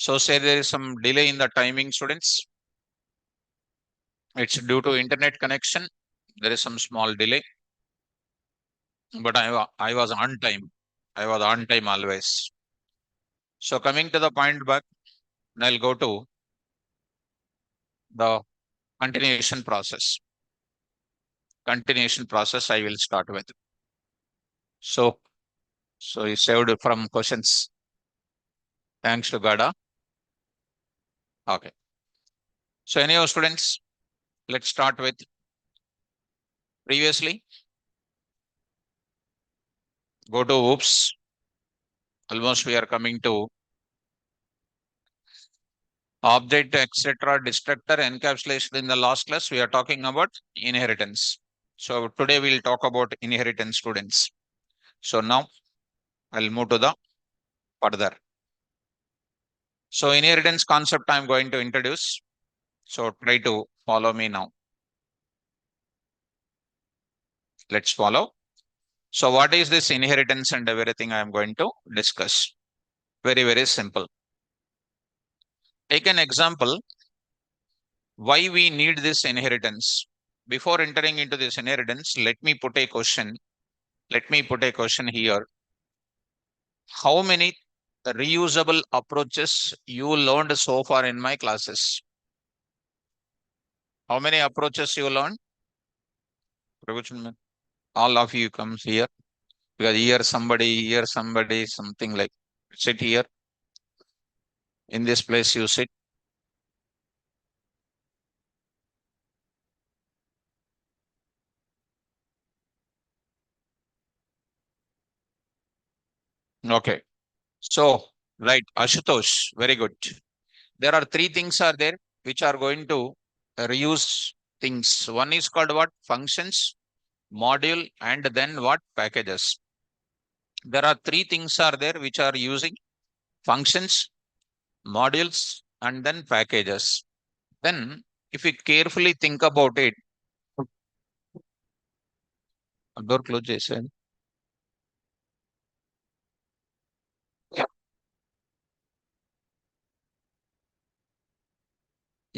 So say there is some delay in the timing, students. It's due to internet connection. There is some small delay, but I was on time. I was on time always. So coming to the point back, I'll go to the continuation process. Continuation process I will start with. So, so you saved from questions. Thanks to Gada. Okay. So anyhow, students, let's start with previously. Go to oops. Almost we are coming to object, etc. Destructor, encapsulation. In the last class, we are talking about inheritance. So today we'll talk about inheritance, students. So now I'll move to the further. So inheritance concept I'm going to introduce. So try to follow me now. Let's follow. So what is this inheritance and everything I am going to discuss? Very, very simple. Take an example. Why we need this inheritance? Before entering into this inheritance, let me put a question. Let me put a question here. How many reusable approaches you learned so far in my classes? How many approaches you learned? All of you comes here because here somebody, something like sit here. In this place you sit. Okay. So, right, Ashutosh, very good. There are three things are there which are going to reuse things. One is called what? Functions, module, and then what? Packages. There are three things are there which are using functions, modules, and then packages. Then, if you carefully think about it, door close చేసేయండి.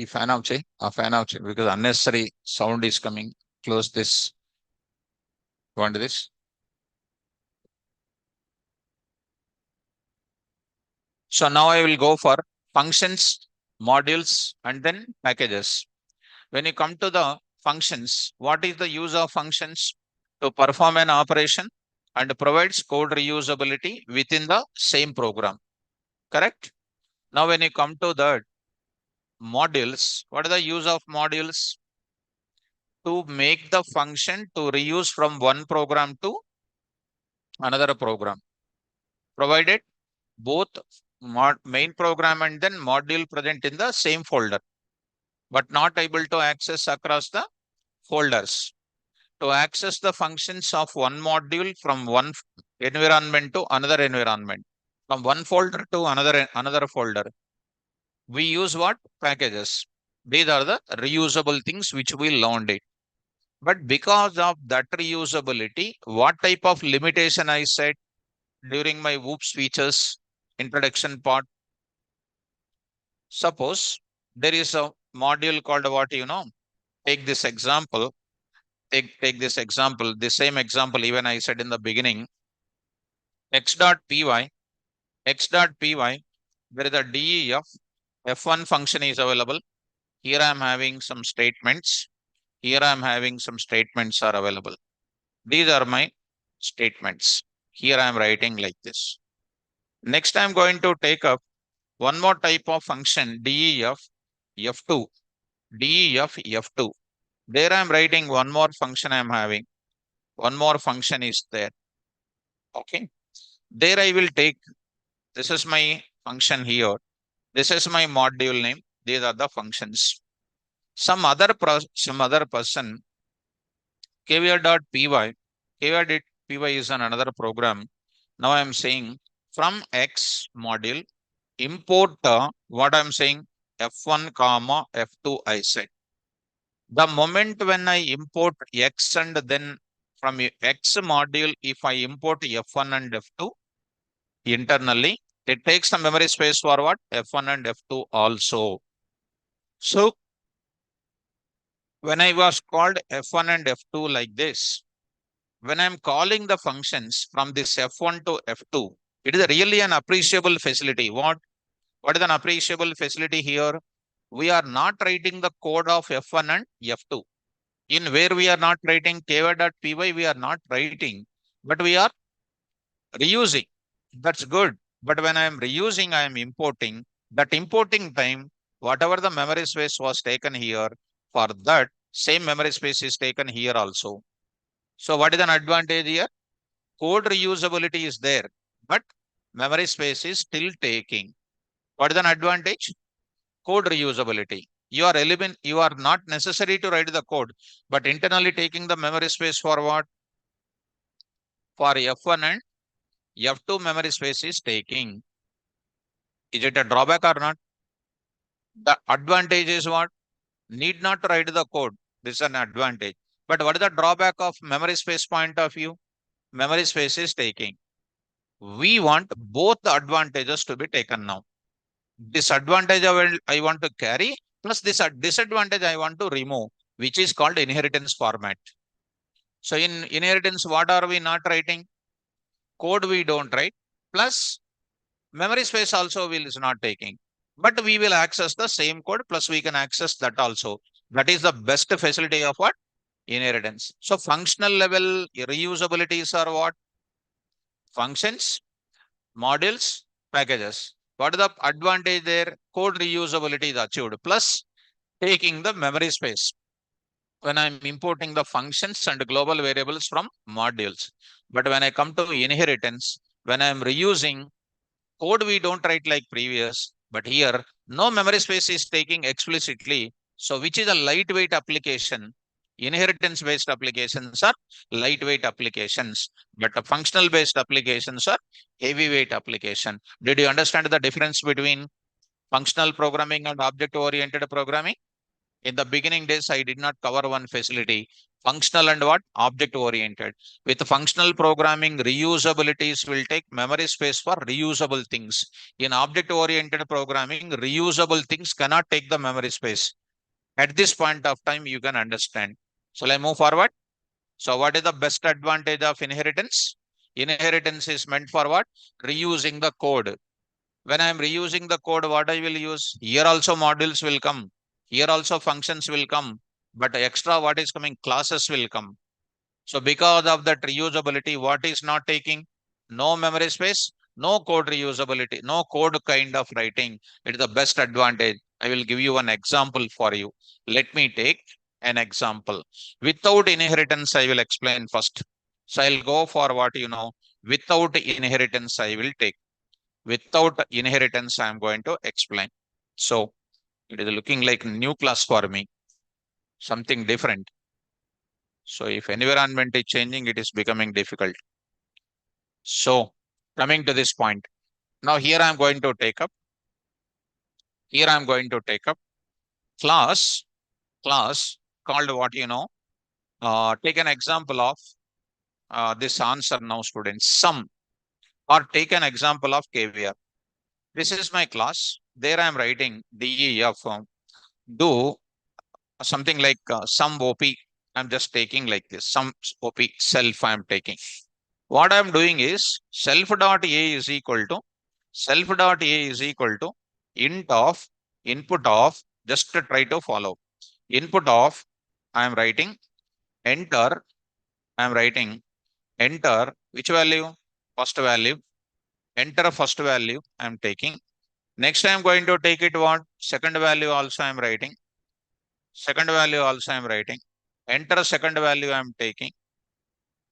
ఈ fan of చేయి, ఆ fan of చేయి, because unnecessary sound is coming. Close this. You want this? So now I will go for functions, modules, and then packages. When you come to the functions, what is the use of functions? To perform an operation and provides code reusability within the same program. Correct? Now when you come to the modules, what is the use of modules? To make the function to reuse from one program to another program, provided both main program and then module present in the same folder, but not able to access across the folders. To access the functions of one module from one environment to another environment, from one folder to another folder, we use what? Packages. These are the reusable things which we learned it. But because of that reusability, what type of limitation I said during my OOPS features introduction part? Suppose there is a module called what, take this example. Take this example, the same example even I said in the beginning. X.py, there is a def, f1 function is available. Here I am having some statements. Here I am having some statements are available. These are my statements. Here I am writing like this. Next I am going to take up one more type of function, def f2. Def f2. There I am writing one more function I am having. One more function is there. Okay. There I will take, this is my function here. This is my module name. These are the functions. Some other person, kvr.py. kvr.py is another program. Now I am saying from X module, import what I am saying, f1 comma f2 I said. The moment when I import X and then from X module, if I import f1 and f2 internally, It takes the memory space for what? F1 and F2 also. So when I was called F1 and F2 like this, when I'm calling the functions from this F1 to F2, it is really an appreciable facility. What is an appreciable facility here? We are not writing the code of F1 and F2. In where we are not writing ky.py, we are not writing, but we are reusing. That's good. But when I am reusing, I am importing. That importing time, whatever the memory space was taken here, for that same memory space is taken here also. So what is an advantage here? Code reusability is there, but memory space is still taking. What is an advantage? Code reusability. You are not necessary to write the code, but internally taking the memory space for what? For F1 and F2 memory space is taking. Is it a drawback or not? The advantage is what? Need not to write the code. This is an advantage. But what is the drawback of memory space point of view? Memory space is taking. We want both the advantages to be taken now. Disadvantage I want to carry, plus this disadvantage I want to remove, which is called inheritance format. So in inheritance, what are we not writing? Code we don't write, plus memory space also is not taking. But we will access the same code, plus we can access that also. That is the best facility of what? Inheritance. So functional level reusabilities are what? Functions, modules, packages. What is the advantage there? Code reusability is achieved, plus taking the memory space when I'm importing the functions and global variables from modules. But when I come to inheritance, when I'm reusing code, we don't write like previous, but here no memory space is taking explicitly. So which is a lightweight application? Inheritance based applications are lightweight applications, but the functional based applications are heavyweight application. Did you understand the difference between functional programming and object oriented programming? In the beginning days, I did not cover one facility, functional and what? Object oriented. With functional programming, reusabilities will take memory space for reusable things. In object oriented programming, reusable things cannot take the memory space. At this point of time, you can understand. Shall I move forward? So what is the best advantage of inheritance? Inheritance is meant for what? Reusing the code. When I am reusing the code, what I will use? Here also modules will come. Here also functions will come. But extra what is coming? Classes will come. So because of that reusability, what is not taking? No memory space, no code reusability, no code kind of writing. It is the best advantage. I will give you an example for you. Let me take an example. Without inheritance, I will explain first. So I'll go for what you know. Without inheritance, I will take. Without inheritance, I am going to explain. So it is looking like new class for me, something different. So if environment is changing, it is becoming difficult. So coming to this point, now here I am going to take up, here I am going to take up class called what you know, take an example of this answer now students, sum, or take an example of KVR. This is my class. There I am writing DEF, do something like some OP. I'm just taking like this, some OP self I'm taking. What I'm doing is self dot A is equal to int of input of, just to try to follow. Input of, I'm writing enter, I'm writing enter which value? First value. Enter first value I'm taking. Next I'm going to take it what? Second value also I'm writing. Second value also I'm writing. Enter second value I'm taking.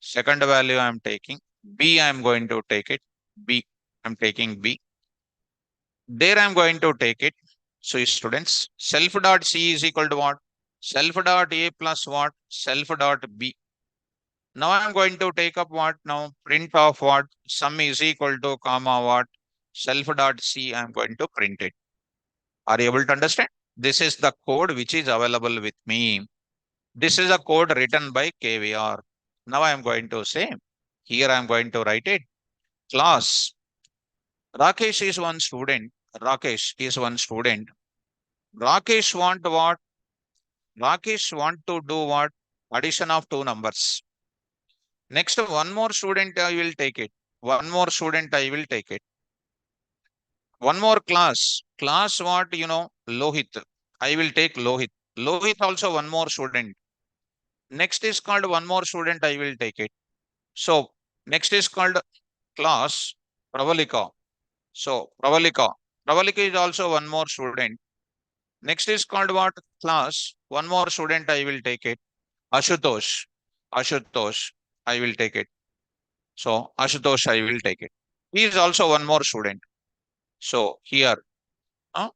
Second value I'm taking. B I'm going to take it. B. I'm taking B. There I'm going to take it. So students, self dot C is equal to what? Self dot A plus what? Self dot B. Now I'm going to take up what now? Print of what? Sum is equal to comma what? Self dot C I'm going to print it. Are you able to understand? This is the code which is available with me. This is a code written by KVR. Now I am going to say, here I am going to write it, class Rakesh is one student. Rakesh is one student. Rakesh want what? Rakesh want to do what? Addition of two numbers. Next, one more student I will take it. One more student I will take it. One more class. Class what? Lohit. I will take Lohit. Lohit also one more student. Next is called one more student. I will take it. So next is called class Pravalika. So Pravalika. Pravalika is also one more student. Next is called what? Class. One more student. I will take it. Ashutosh. Ashutosh. I will take it. So Ashutosh. I will take it. He is also one more student. So here. uh,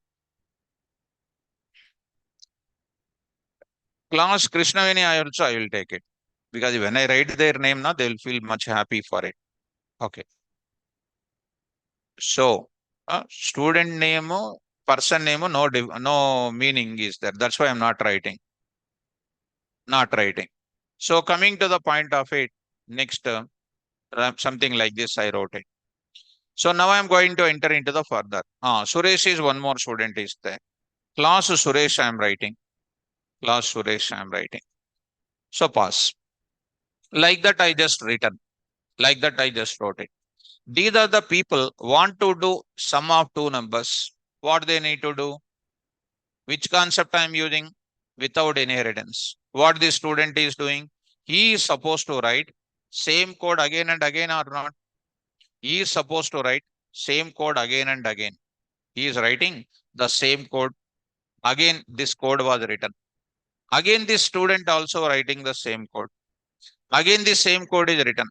Class Krishnaveni, I will take it. Because when I write their name now, they'll feel much happy for it. Okay. So, student name, person name, no meaning is there. That's why I'm not writing. Not writing. So coming to the point of it, next, something like this, I wrote it. So now I'm going to enter into the further. Suresh is one more student is there. Class Suresh, I'm writing. Class Suresh, I'm writing. So pass. Like that, I just written. Like that, I just wrote it. These are the people want to do sum of two numbers. What they need to do? Which concept I am using? Without inheritance. What the student is doing? He is supposed to write same code again and again or not? He is supposed to write same code again and again. He is writing the same code. Again, this code was written. Again, this student also writing the same code. Again, the same code is written.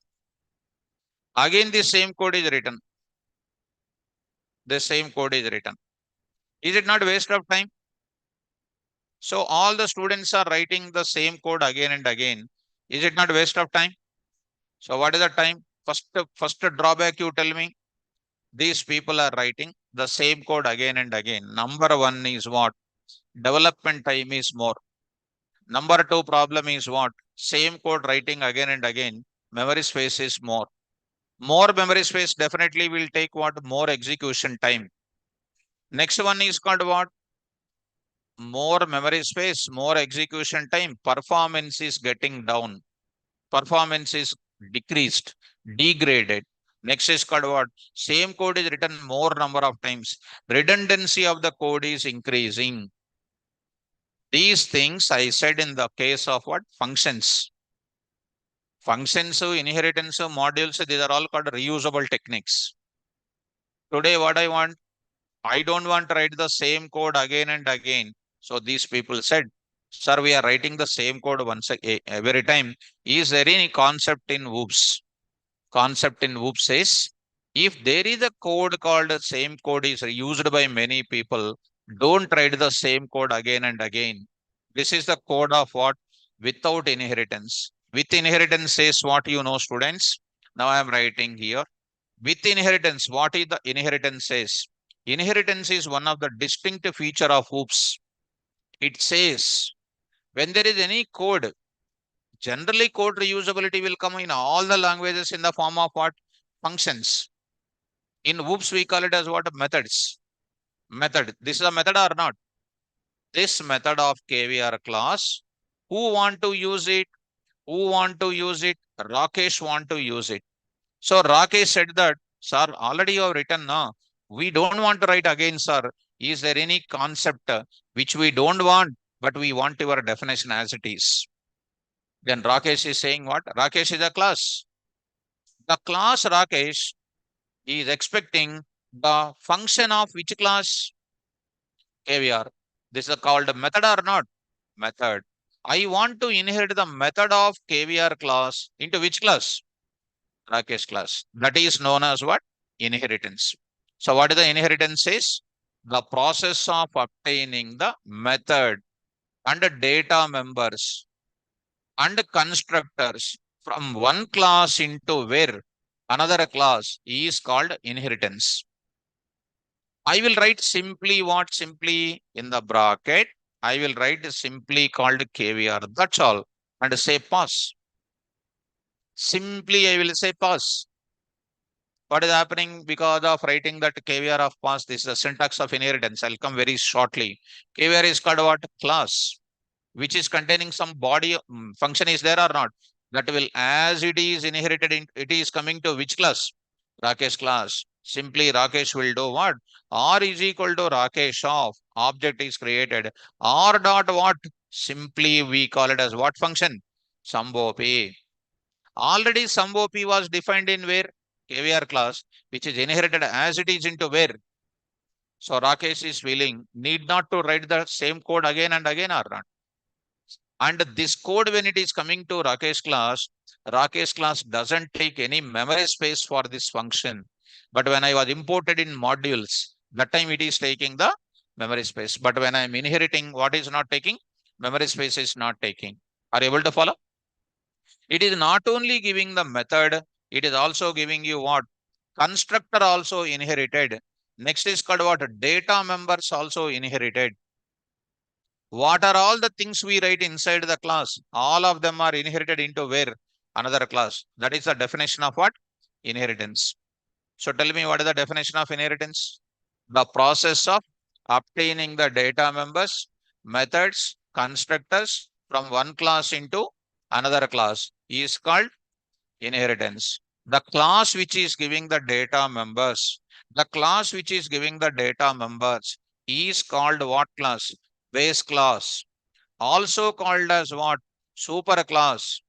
Again, the same code is written. The same code is written. Is it not waste of time? So all the students are writing the same code again and again. Is it not waste of time? So what is the time? First drawback you tell me. These people are writing the same code again and again. Number one is what? Development time is more. Number two problem is what? Same code writing again and again. Memory space is more. More memory space definitely will take what? More execution time. Next one is called what? More memory space, more execution time. Performance is getting down. Performance is decreased, degraded. Next is called what? Same code is written more number of times. Redundancy of the code is increasing. These things I said in the case of what? Functions. Functions, inheritance, modules, these are all called reusable techniques. Today, what I want? I don't want to write the same code again and again. So these people said, sir, we are writing the same code every time. Is there any concept in OOPS? Concept in OOPS says, if there is a code called same code is used by many people, don't write the same code again and again. This is the code of what? Without inheritance. With inheritance says what students. Now I am writing here. With inheritance, what is the inheritance says? Inheritance is one of the distinct feature of OOPS. It says when there is any code, generally code reusability will come in all the languages in the form of what? Functions. In OOPS, we call it as what? Methods. Method. This is a method or not? This method of KVR class. Who want to use it? Who want to use it? Rakesh want to use it. So Rakesh said that, sir, already you have written now. We don't want to write again, sir. Is there any concept which we don't want, but we want your definition as it is? Then Rakesh is saying what? Rakesh is a class. The class Rakesh is expecting the function of which class? KVR. This is called method or not? Method. I want to inherit the method of KVR class into which class? Rakesh class. That is known as what? Inheritance. So what is the inheritance is? The process of obtaining the method and the data members and constructors from one class into where another class is called inheritance. I will write simply what? Simply in the bracket. I will write simply called KVR. That's all. And say pass. Simply I will say pass. What is happening because of writing that KVR of past? This is the syntax of inheritance. I'll come very shortly. KVR is called what? Class, which is containing some body function is there or not? That will, as it is inherited, it is coming to which class? Rakesh class. Simply Rakesh will do what? R is equal to Rakesh of object is created. R dot what? Simply we call it as what function? SumOp. Already SumOp was defined in where? KVR class, which is inherited as it is into where? So Rakesh is willing, need not to write the same code again and again or not. And this code, when it is coming to Rakesh class doesn't take any memory space for this function. But when I was imported in modules, that time it is taking the memory space. But when I'm inheriting, what is not taking? Memory space is not taking. Are you able to follow? It is not only giving the method, it is also giving you what? Constructor also inherited. Next is called what? Data members also inherited. What are all the things we write inside the class? All of them are inherited into where? Another class. That is the definition of what? Inheritance. So tell me, what is the definition of inheritance? The process of obtaining the data members, methods, constructors from one class into another class is called inheritance. The class which is giving the data members, the class which is giving the data members is called what class? Base class. Also called as what? Super class.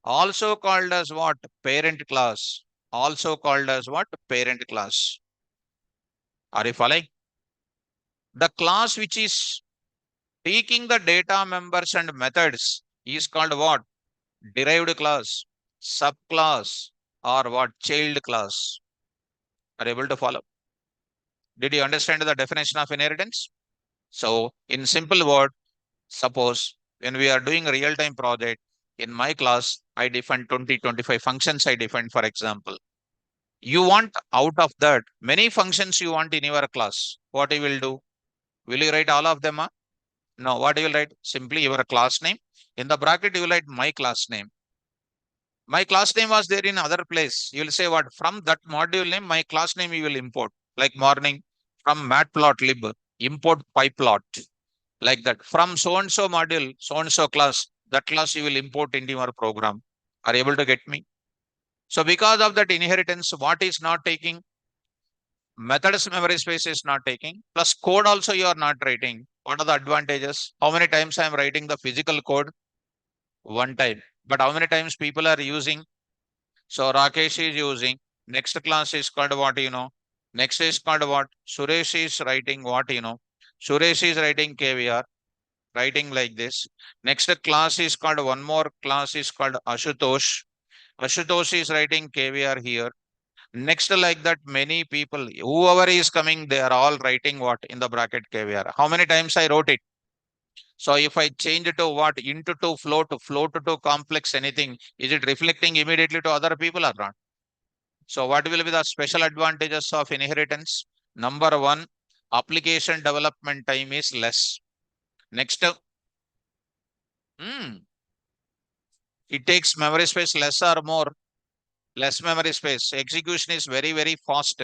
Also called as what? Parent class. Also called as what? Parent class. Are you following? The class which is taking the data members and methods is called what? Derived class, subclass, or what? Child class. Are you able to follow? Did you understand the definition of inheritance? So, in simple word, suppose when we are doing a real-time project, in my class, I define 20, 25 functions I defined, for example. You want out of that, many functions you want in your class. What you will do? Will you write all of them? No, what you will write? Simply your class name. In the bracket, you will write my class name. My class name was there in other place. You will say what? From that module name, my class name you will import. Like morning, from matplotlib, import pyplot. Like that. From so-and-so module, so-and-so class, that class you will import into your program. Are you able to get me? So because of that inheritance, what is not taking? Methods memory space is not taking. Plus code also you are not writing. What are the advantages? How many times I am writing the physical code? One time. But how many times people are using? So Rakesh is using. Next class is called what you know. Next is called what? Suresh is writing what you know. Suresh is writing KVR, writing like this. Next class is called one more class is called Ashutosh. Ashutosh is writing KVR here. Next, like that, many people, whoever is coming, they are all writing what in the bracket KVR. How many times I wrote it? So if I change it to what? Into to float to complex anything, is it reflecting immediately to other people or not? So what will be the special advantages of inheritance? Number one, application development time is less. Next, hmm, it takes memory space less or more. Less memory space. Execution is very, very fast.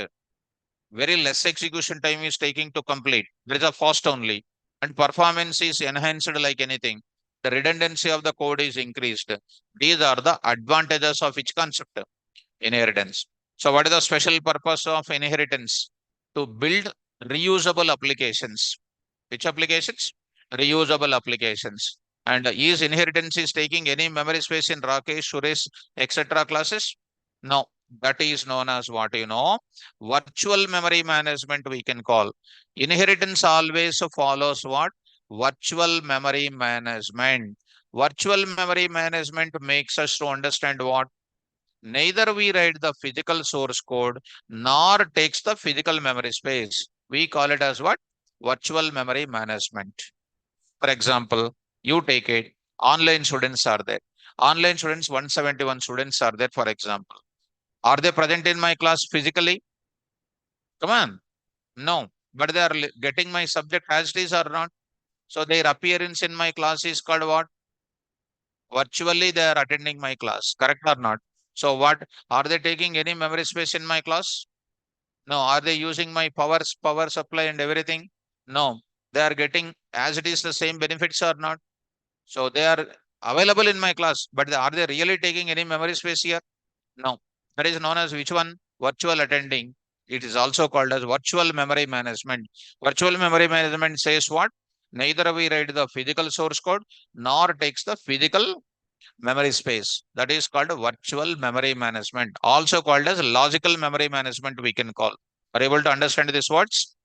Very less execution time is taking to complete. There is a fast only. And performance is enhanced like anything. The redundancy of the code is increased. These are the advantages of which concept? Inheritance. So what is the special purpose of inheritance? To build reusable applications. Which applications? Reusable applications. And is inheritance is taking any memory space in Rakesh, Suresh, etc. classes? No, that is known as what you know, virtual memory management we can call. Inheritance always follows what? Virtual memory management. Virtual memory management makes us to understand what? Neither we write the physical source code nor takes the physical memory space. We call it as what? Virtual memory management. For example, you take it, online students are there. Online students, 171 students are there, for example. Are they present in my class physically? Come on. No. But they are getting my subject as it is or not. So their appearance in my class is called what? Virtually they are attending my class. Correct or not? So what, are they taking any memory space in my class? No. Are they using my power supply and everything? No. They are getting as it is the same benefits or not? So they are available in my class, but are they really taking any memory space here? No. That is known as which one? Virtual attending. It is also called as virtual memory management. Virtual memory management says what? Neither we write the physical source code nor takes the physical memory space. That is called virtual memory management, also called as logical memory management, we can call. Are you able to understand these words?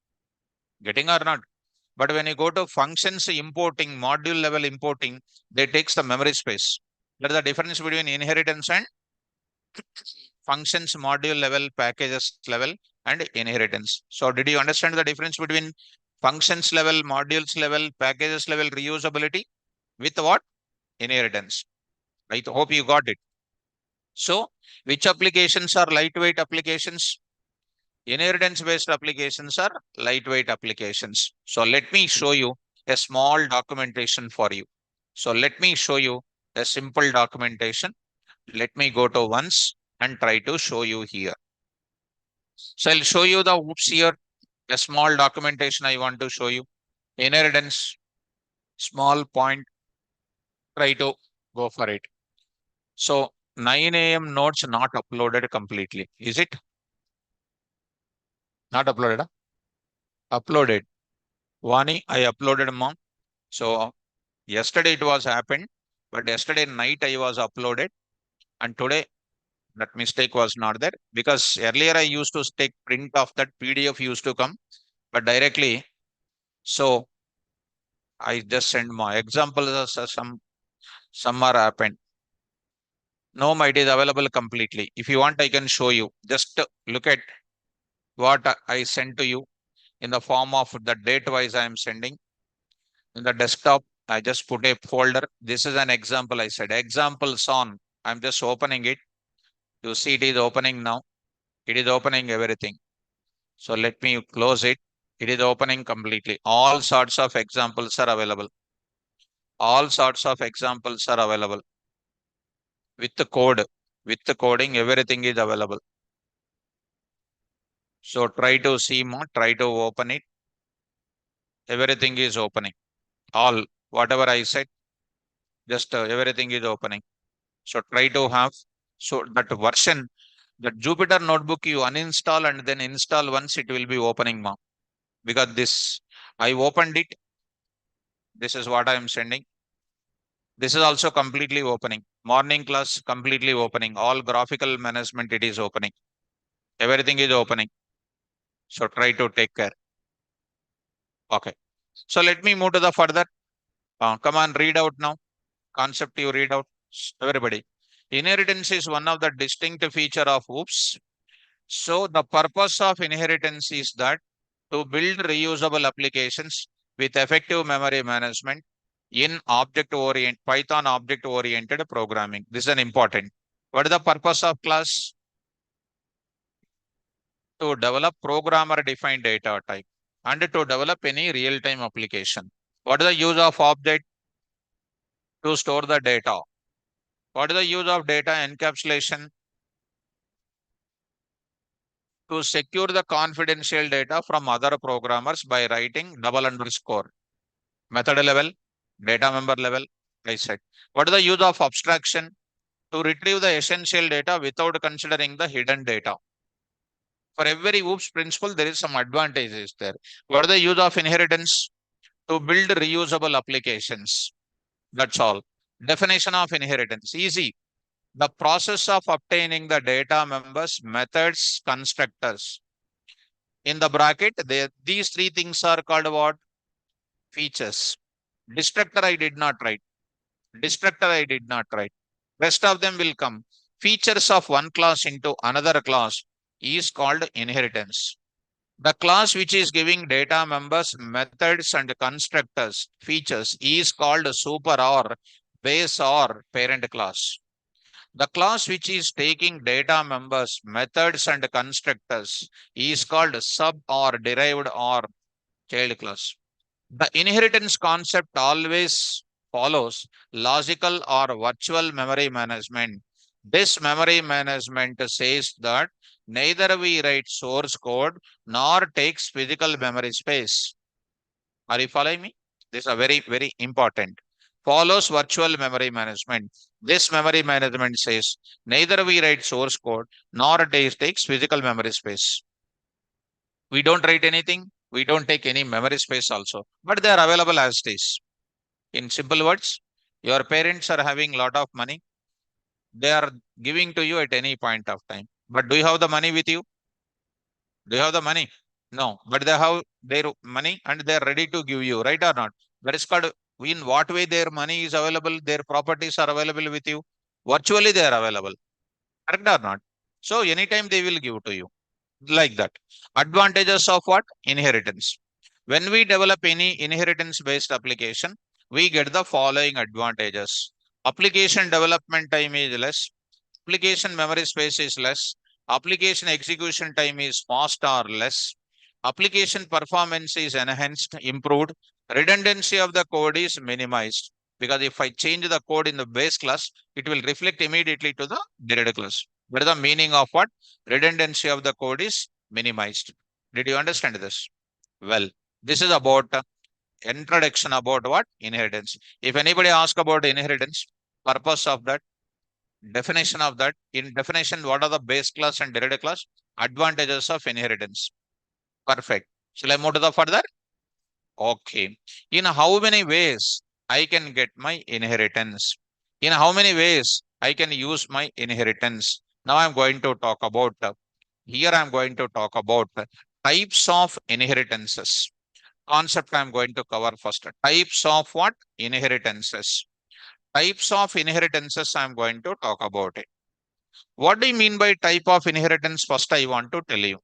Getting or not? But when you go to functions importing, module level importing, they takes the memory space. That is the difference between inheritance and functions module level, packages level, and inheritance. So did you understand the difference between functions level, modules level, packages level reusability with what? Inheritance. I hope you got it. So which applications are lightweight applications? Inheritance based applications are lightweight applications. So let me show you a small documentation for you. So let me show you a simple documentation. Let me go to once and try to show you here. So I'll show you the oops here, a small documentation I want to show you. Inheritance, small point, try to go for it. So 9 a.m. notes not uploaded completely. Is it not uploaded? Uploaded. Vani, I uploaded mom. So yesterday it was happened, but yesterday night I was uploaded, and today that mistake was not there because earlier I used to take print of that PDF used to come, but directly. So I just send my examples. Some are happened. No, it is available completely. If you want, I can show you. Just look at what I sent to you in the form of the date wise I am sending. In the desktop, I just put a folder. This is an example. I said examples on. I'm just opening it. You see it is opening now. It is opening everything. So let me close it. It is opening completely. All sorts of examples are available. All sorts of examples are available. With the code, with the coding, everything is available. So try to see more, try to open it. Everything is opening. All, whatever I said, just everything is opening. So try to have, so that version, the Jupyter notebook you uninstall and then install once, it will be opening now. Because this, I opened it. This is what I am sending. This is also completely opening. Morning class completely opening. All graphical management, it is opening. Everything is opening. So try to take care. Okay. So let me move to the further. Come on, read out now. Concept you read out. Everybody. Inheritance is one of the distinct feature of OOPS. So the purpose of inheritance is that to build reusable applications with effective memory management in Python object oriented programming. This is an important. What is the purpose of class? To develop programmer defined data type and to develop any real time application. What is the use of object? To store the data. What is the use of data encapsulation? To secure the confidential data from other programmers by writing double underscore. Method level, data member level, I said. What is the use of abstraction? To retrieve the essential data without considering the hidden data. For every OOPS principle, there is some advantages there. What is the use of inheritance? To build reusable applications. That's all. Definition of inheritance. Easy. The process of obtaining the data members, methods, constructors. In the bracket, these three things are called what? Features. Destructor I did not write. Destructor I did not write. Rest of them will come. Features of one class into another class is called inheritance. The class which is giving data members, methods, and constructors features is called super or base or parent class. The class which is taking data members, methods, and constructors is called sub or derived or child class. The inheritance concept always follows logical or virtual memory management. This memory management says that neither we write source code nor takes physical memory space. Are you following me? This is a very, very important. Follows virtual memory management. This memory management says neither we write source code nor takes physical memory space. We don't write anything. We don't take any memory space also, but they are available as it is. In simple words, your parents are having a lot of money. They are giving to you at any point of time. But do you have the money with you? Do you have the money? No, but they have their money and they are ready to give you, right or not? That is called, in what way their money is available, their properties are available with you. Virtually they are available, correct or not? So anytime they will give to you like that. Advantages of what? Inheritance. When we develop any inheritance based application, we get the following advantages. Application development time is less. Application memory space is less. Application execution time is fast or less. Application performance is enhanced, improved. Redundancy of the code is minimized. Because if I change the code in the base class, it will reflect immediately to the derived class. What is the meaning of what? Redundancy of the code is minimized. Did you understand this? Well, this is about introduction about what? Inheritance. If anybody asks about inheritance, purpose of that, definition of that, in definition, what are the base class and derived class? Advantages of inheritance. Perfect. Shall I move to the further? Okay. In how many ways I can get my inheritance? In how many ways I can use my inheritance? Now I'm going to talk about, here I'm going to talk about types of inheritances. Concept I'm going to cover first. Types of what? Inheritances. Types of inheritances I'm going to talk about it. What do you mean by type of inheritance? First, I want to tell you.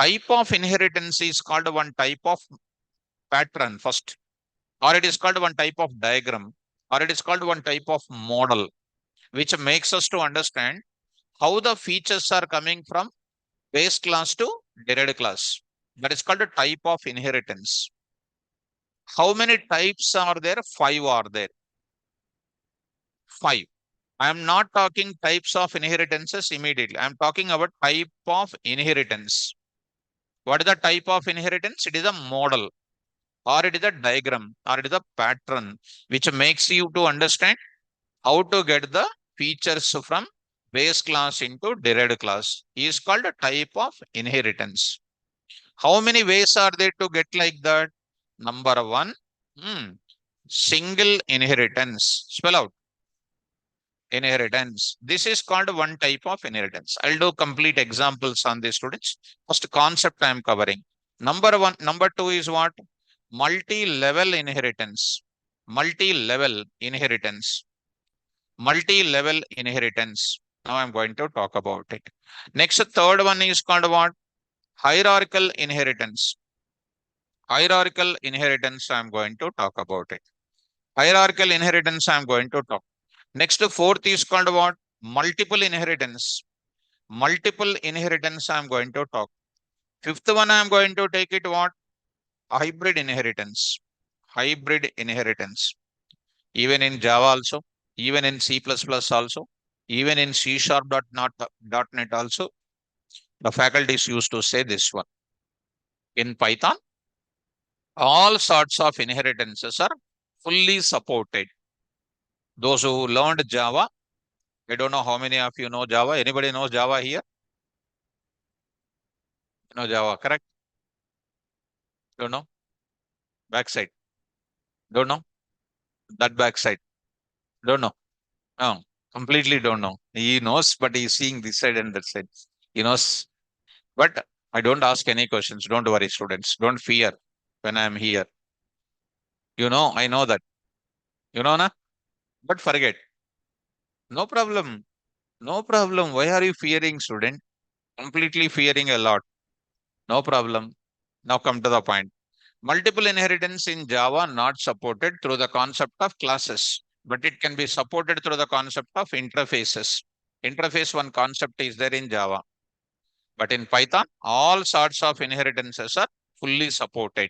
Type of inheritance is called one type of pattern first, or it is called one type of diagram, or it is called one type of model, which makes us to understand how the features are coming from base class to derived class. That is called a type of inheritance. How many types are there? Five are there. Five. I am not talking types of inheritances immediately. I am talking about type of inheritance. What is the type of inheritance? It is a model, or it is a diagram, or it is a pattern, which makes you to understand how to get the features from base class into derived class. Is called a type of inheritance. How many ways are there to get like that? Number one, single inheritance. Spell out inheritance. This is called one type of inheritance. I'll do complete examples on this, students. First concept I am covering. Number one, number two is what? Multi-level inheritance. Multi-level inheritance. Multi-level inheritance. Now I'm going to talk about it. Next, third one is called what? Hierarchical inheritance. Hierarchical inheritance, I'm going to talk about it. Hierarchical inheritance, I'm going to talk. Next, fourth is called what? Multiple inheritance. Multiple inheritance, I'm going to talk. Fifth one, I'm going to take it what? Hybrid inheritance. Hybrid inheritance. Even in Java also, even in C++ also, even in C Sharp .NET also, the faculties used to say this one. In Python, all sorts of inheritances are fully supported. Those who learned Java, I don't know how many of you know Java. Anybody knows Java here? You know Java, correct? Don't know? Backside. Don't know? That backside. Don't know? No, completely don't know. He knows, but he's seeing this side and that side. He knows, but I don't ask any questions. Don't worry, students. Don't fear when I'm here. You know, I know that. You know, na? But forget. No problem. No problem. Why are you fearing, student? Completely fearing a lot. No problem. Now come to the point. Multiple inheritance in Java not supported through the concept of classes, but it can be supported through the concept of interfaces. Interface one concept is there in Java, but in Python, all sorts of inheritances are fully supported.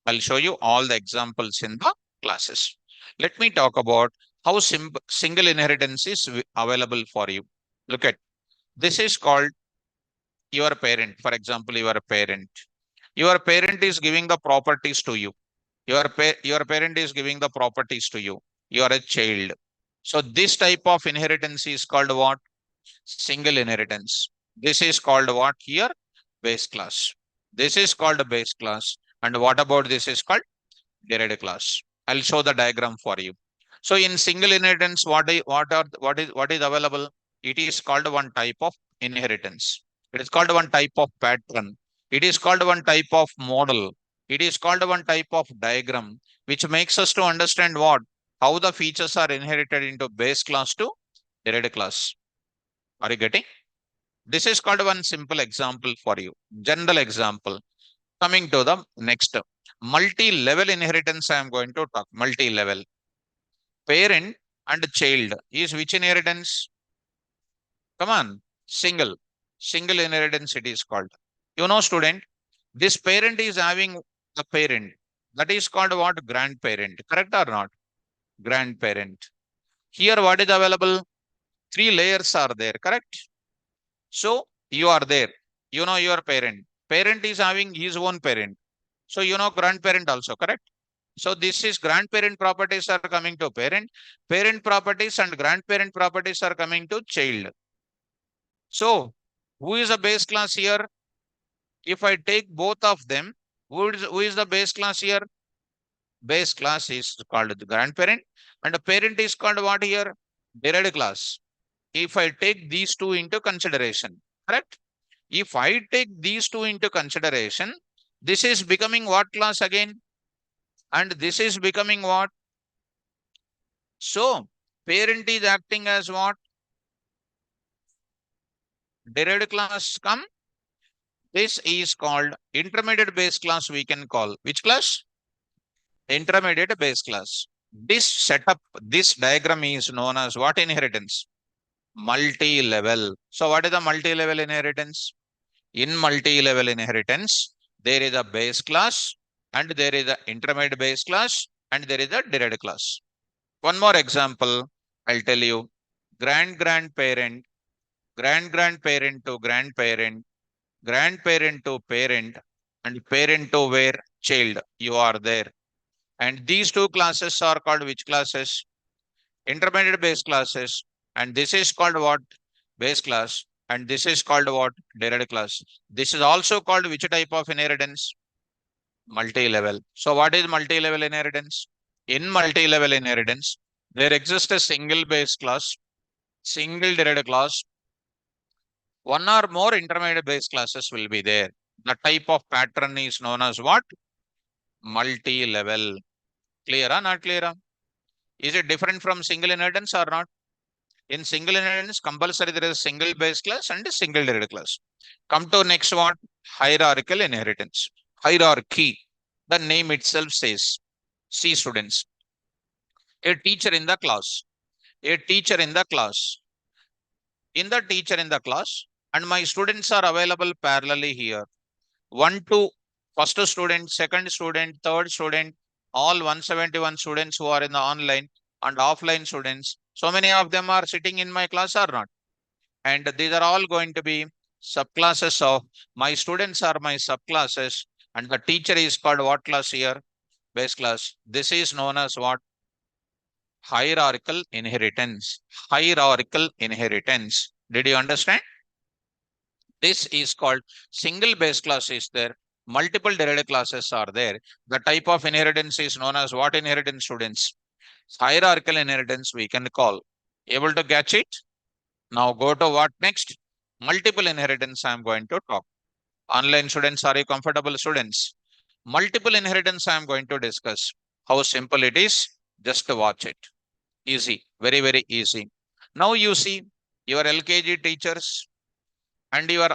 I'll show you all the examples in the classes. Let me talk about how single inheritance is available for you. Look at this is called your parent. For example, your parent. Your parent is giving the properties to you. Your parent is giving the properties to you. You are a child. So this type of inheritance is called what? Single inheritance. This is called what here? Base class. This is called a base class. And what about this is called derived class? I'll show the diagram for you. So in single inheritance, what is available? It is called one type of inheritance. It is called one type of pattern. It is called one type of model. It is called one type of diagram, which makes us to understand what? How the features are inherited into base class to derived class. Are you getting? This is called one simple example for you. General example. Coming to the next. Multi-level inheritance I am going to talk. Multi-level. Parent and child is which inheritance? Come on. Single. Single inheritance it is called. You know, student, this parent is having a parent. That is called what? Grandparent. Correct or not? Grandparent. Here what is available? Three layers are there. Correct? So you are there. You know your parent. Parent is having his own parent. So you know grandparent also. Correct? So this is grandparent properties are coming to parent. Parent properties and grandparent properties are coming to child. So who is the base class here? If I take both of them, who is the base class here? Base class is called the grandparent and the parent is called what here? Derived class. If I take these two into consideration, correct? If I take these two into consideration, this is becoming what class again? And this is becoming what? So, parent is acting as what? Derived class come. This is called intermediate base class we can call. Which class? Intermediate base class. This setup, this diagram is known as what inheritance? Multi-level. So what is the multi-level inheritance? In multi-level inheritance, there is a base class and there is a intermediate base class and there is a derived class. One more example, I'll tell you. Grand-grandparent, grand-grandparent to grandparent, grandparent to parent, and parent to where? Child. You are there. And these two classes are called which classes? Intermediate base classes. And this is called what? Base class. And this is called what? Derived class. This is also called which type of inheritance? Multi-level. So what is multi-level inheritance? In multi-level inheritance, there exists a single base class, single derived class, one or more intermediate base classes will be there. The type of pattern is known as what? Multi-level. Clear or not clear? Is it different from single inheritance or not? In single inheritance, compulsory there is a single base class and a single derived class. Come to next one, hierarchical inheritance. Hierarchy. The name itself says. See students. A teacher in the class. A teacher in the class. In the teacher in the class. And my students are available parallelly here. 1 to first student, second student, third student, all 171 students who are in the online and offline students. So many of them are sitting in my class or not. And these are all going to be subclasses of my students are my subclasses. And the teacher is called what class here? Base class. This is known as what? Hierarchical inheritance. Hierarchical inheritance. Did you understand? This is called single base class is there. Multiple derived classes are there. The type of inheritance is known as what inheritance, students? Hierarchical inheritance we can call. Able to catch it? Now go to what next? Multiple inheritance I am going to talk. Online students, are you comfortable students? Multiple inheritance I am going to discuss. How simple it is, just to watch it. Easy, very, very easy. Now you see your LKG teachers and your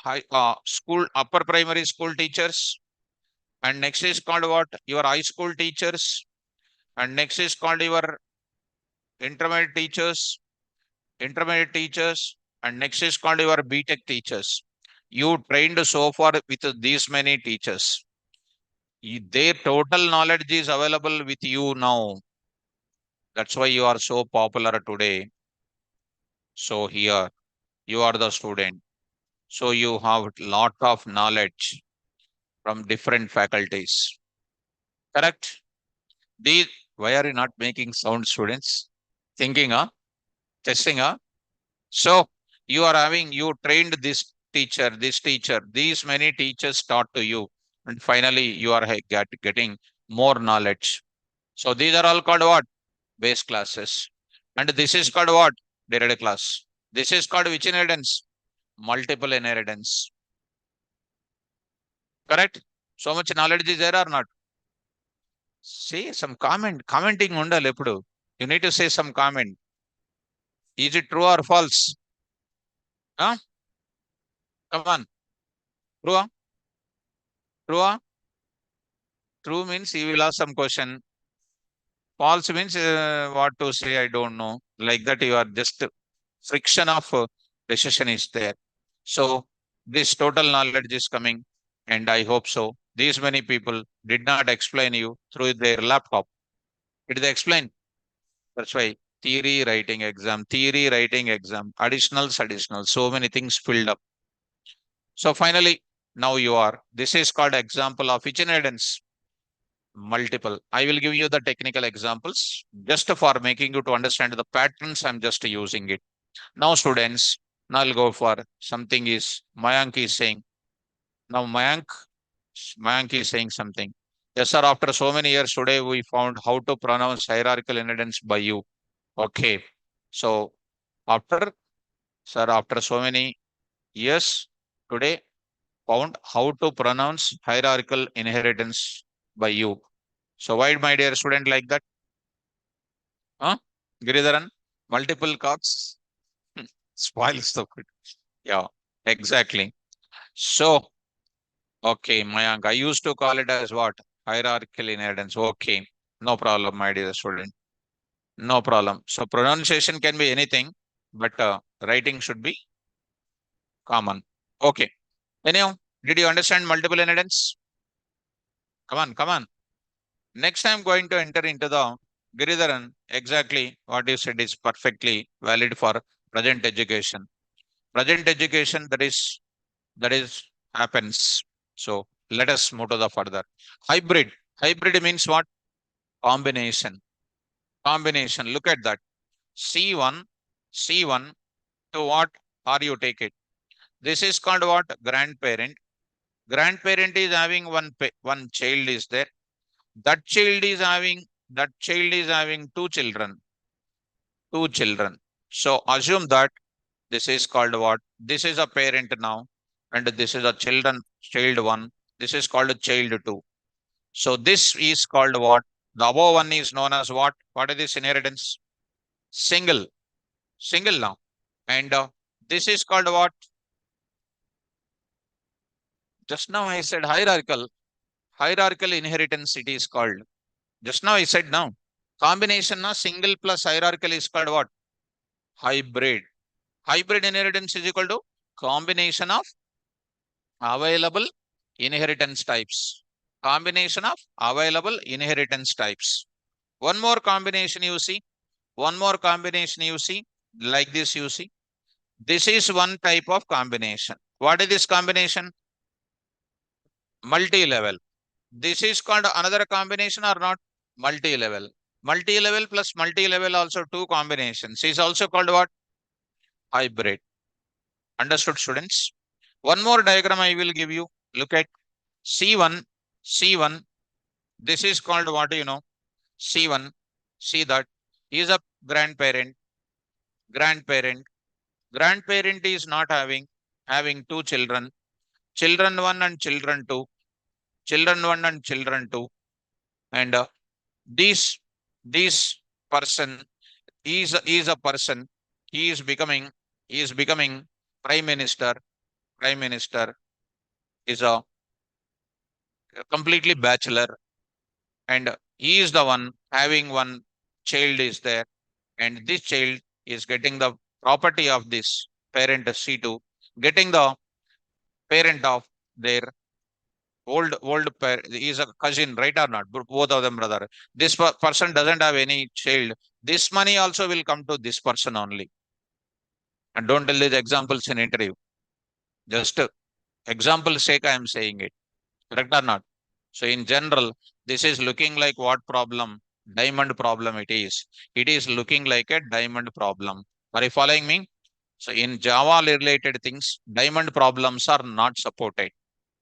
high school upper primary school teachers, and next is called what? Your high school teachers, and next is called your intermediate teachers, and next is called your BTech teachers. You trained so far with these many teachers. Their total knowledge is available with you now. That's why you are so popular today. So here you are the student. So you have lot of knowledge from different faculties. Correct? These, why are you not making sound, students? Thinking, testing, So you are having, you trained this teacher, these many teachers taught to you, and finally you are getting more knowledge. So these are all called what? Base classes. And this is called what? Derived class. This is called which inheritance? Multiple inheritance. Correct? So much knowledge is there or not? Say some commenting undal eppudu. You need to say some comment. Is it true or false? Huh? Come on. True? True? True means you will ask some question. False means what to say, I don't know. Like that, you are just friction of decision is there. So this total knowledge is coming, and I hope so. These many people did not explain you through their laptop. Did they explain? That's why theory writing exam, additional, so many things filled up. So finally, now you are. This is called example of which inheritance? Multiple. I will give you the technical examples just for making you to understand the patterns. I'm just using it. Now, students, now I'll go for something is Mayank is saying. Now, Mayank is saying something. Yes, sir. After so many years today, we found how to pronounce hierarchical inheritance by you. Okay. So, after, sir, after so many years today, found how to pronounce hierarchical inheritance by you. So, why, my dear student, like that? Huh? Giridharan, multiple cocks spoils the food. Yeah, exactly. So, okay, Mayank, I used to call it as what? Hierarchical inheritance. Okay, no problem, my dear student. No problem. So, pronunciation can be anything, but writing should be common. Okay. Anyhow, did you understand multiple inheritance? Come on, come on. Next, I'm going to enter into the Giridharan. Exactly what you said is perfectly valid for present education. Present education, that is happens. So let us move to the further. Hybrid. Hybrid means what? Combination. Combination. Look at that. C1, C1 to what are you take it? This is called what? Grandparent. Grandparent is having one child is there. That child is having two children. Two children. So assume that this is called what? This is a parent now, and this is a child one. This is called a child two. So this is called what? The above one is known as what? What is this inheritance? Single, single now. And this is called what? Just now I said hierarchical. Hierarchical inheritance it is called. Just now I said now. Combination of single plus hierarchical is called what? Hybrid. Hybrid inheritance is equal to combination of available inheritance types. Combination of available inheritance types. One more combination you see. One more combination you see. Like this you see. This is one type of combination. What is this combination? Multi-level. This is called another combination or not? Multi-level. Multi-level plus multi-level also two combinations is also called what? Hybrid. Understood, students? One more diagram I will give you. Look at C1. C1. This is called what you know? C1. See that is a grandparent. Grandparent. Grandparent is not having two children. Children one and children two. Children one and children two. And this person is a person. He is becoming prime minister. Prime minister is a completely bachelor, and he is the one having one child is there, and this child is getting the property of this parent C2, getting the parent of their is a cousin, right or not? Both of them brother. This person doesn't have any child. This money also will come to this person only. And don't tell these examples in interview. Just example sake, I am saying it. Correct or not? So in general, this is looking like what problem? Diamond problem it is. It is looking like a diamond problem. Are you following me? So in Java related things, diamond problems are not supported.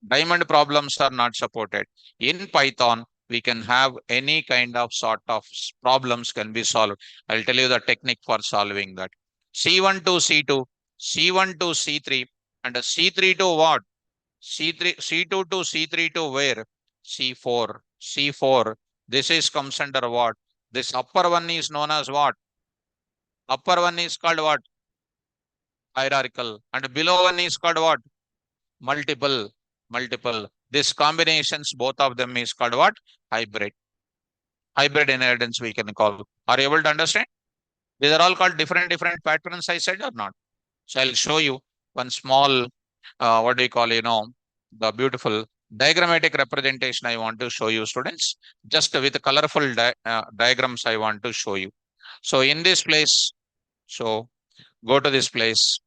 Diamond problems are not supported. In Python, we can have any kind of sort of problems can be solved. I'll tell you the technique for solving that. C1 to C2, C1 to C3, and a C3 to what? C3, C2 to C3 to where? C4, C4. This is comes under what? This upper one is known as what? Upper one is called what? Hierarchical. And below one is called what? Multiple. Multiple. This combinations, both of them is called what? Hybrid. Hybrid inheritance we can call. Are you able to understand? These are all called different patterns, I said or not? So I'll show you one small, what do you call, the beautiful diagrammatic representation I want to show you, students. Just with colorful diagrams I want to show you. So in this place, so go to this place.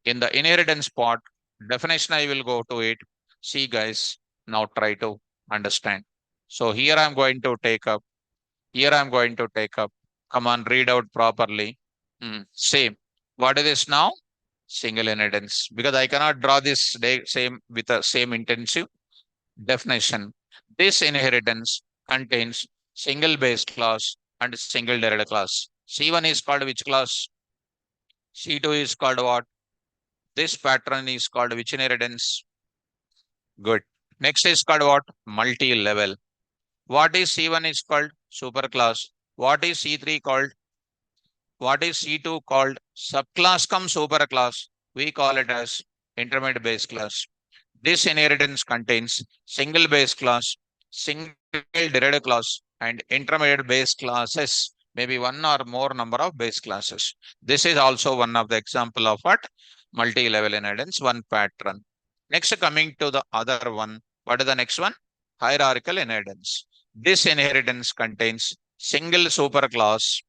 In the inheritance part, definition I will go to it. See guys, now try to understand. So here I'm going to take up. Here I'm going to take up. Come on, read out properly. Same. What is this now? Single inheritance. Because I cannot draw this same with the same intensive definition. This inheritance contains single base class and single derived class. C1 is called which class? C2 is called what? This pattern is called which inheritance? Good. Next is called what? Multi-level. What is C1 is called? Superclass. What is C3 called? What is C2 called? Subclass come superclass. We call it as intermediate base class. This inheritance contains single base class, single derived class, and intermediate base classes. Maybe one or more number of base classes. This is also one of the example of what? Multi-level inheritance, one pattern. Next, coming to the other one. What is the next one? Hierarchical inheritance. This inheritance contains single superclass